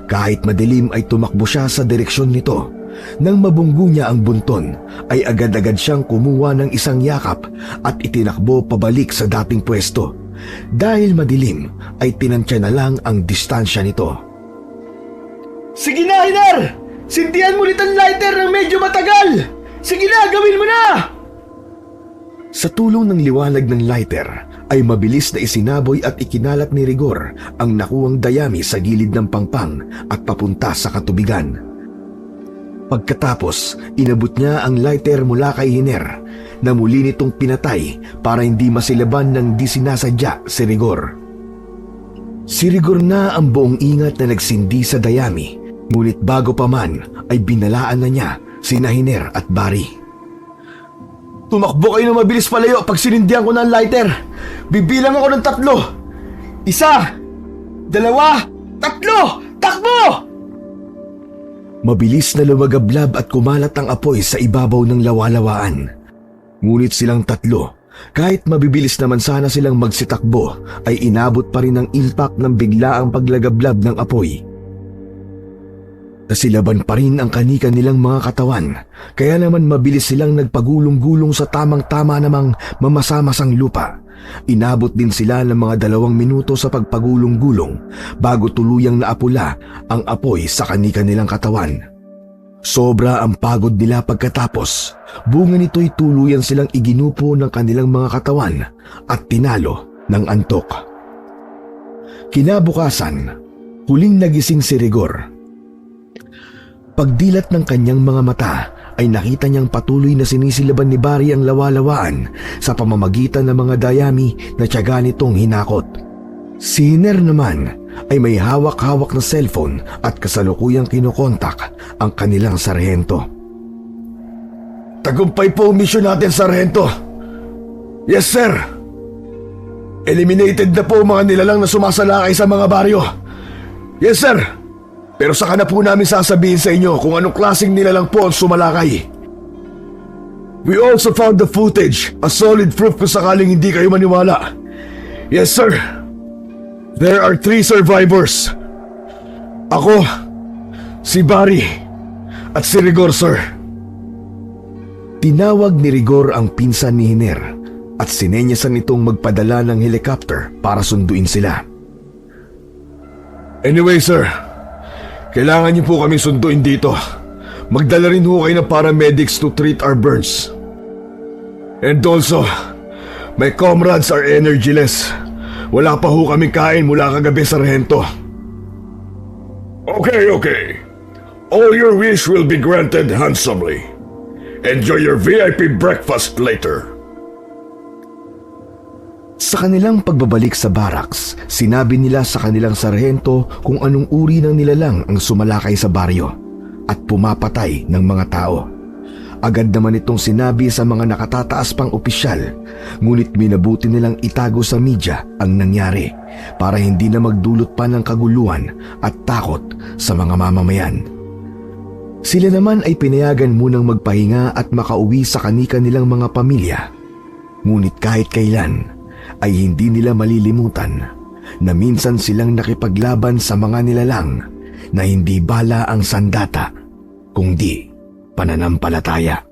Kahit madilim ay tumakbo siya sa direksyon nito. Nang mabunggo niya ang bunton, ay agad-agad siyang kumuha ng isang yakap at itinakbo pabalik sa dating pwesto. Dahil madilim, ay tinansya na lang ang distansya nito. Sige na, Hiner! Sindihan mo ulit ang lighter ng medyo matagal! Sige na, gawin mo na! Sa tulong ng liwanag ng lighter, ay mabilis na isinaboy at ikinalat ni Rigor ang nakuwang dayami sa gilid ng pangpang at papunta sa katubigan. Pagkatapos, inabot niya ang lighter mula kay Hiner na muli nitong pinatay para hindi masilaban ng di sinasadya si Rigor. Si Rigor na ang buong ingat na nagsindi sa dayami, ngunit bago pa man ay binalaan na niya sina Hiner at Barry. Tumakbo kayo na mabilis palayo pag sinindihan ko ng lighter. Bibilang ako ng 3. 1, 2, 3, takbo! Mabilis na lumagablab at kumalat ang apoy sa ibabaw ng lawalawaan. Ngunit silang 3, kahit mabibilis naman sana silang magsitakbo, ay inabot pa rin ang impact ng biglaang paglagablab ng apoy. Nasilaban pa rin ang kanika nilang mga katawan, kaya naman mabilis silang nagpagulong-gulong sa tamang-tama namang mamasa-masang lupa. Inabot din sila ng mga 2 minuto sa pagpagulong-gulong bago tuluyang naapula ang apoy sa kanika nilang katawan. Sobra ang pagod nila pagkatapos, bunga nito'y tuluyan silang iginupo ng kanilang mga katawan at tinalo ng antok. Kinabukasan, huling nagising si Rigor. Pagdilat ng kanyang mga mata ay nakita niyang patuloy na sinisilaban ni Barry ang lawalawaan sa pamamagitan ng mga dayami na tiyaga nitong hinakot. Si Hiner naman ay may hawak-hawak na cellphone at kasalukuyang kinokontak ang kanilang sarhento. Tagumpay po ang misyon natin, Sargento. Yes, sir. Eliminated na po ang mga nilalang na sumasalakay sa mga baryo. Yes, sir. Pero saka na po namin sasabihin sa inyo kung anong klaseng nilalang po ang sumalakay. We also found the footage, a solid proof kung sakaling hindi kayo maniwala. Yes, sir. There are 3 survivors. Ako, si Barry, at si Rigor, sir. Tinawag ni Rigor ang pinsan ni Hiner at sinenyasan itong magpadala ng helicopter para sunduin sila. Anyway, sir. Kailangan niyo po kaming sunduin dito. Magdala rin ho kayo ng paramedics to treat our burns. And also, my comrades are energyless. Wala pa ho kaming kain mula kagabi, Sargento. Okay. All your wish will be granted handsomely. Enjoy your VIP breakfast later. Sa kanilang pagbabalik sa barracks, sinabi nila sa kanilang sarhento kung anong uri ng nilalang ang sumalakay sa baryo at pumapatay ng mga tao. Agad naman itong sinabi sa mga nakatataas pang opisyal, ngunit minabuti nilang itago sa media ang nangyari para hindi na magdulot pa ng kaguluhan at takot sa mga mamamayan. Sila naman ay pinayagan munang magpahinga at makauwi sa kanika nilang mga pamilya. Ngunit kahit kailan ay hindi nila malilimutan na minsan silang nakipaglaban sa mga nilalang na hindi bala ang sandata, kundi pananampalataya.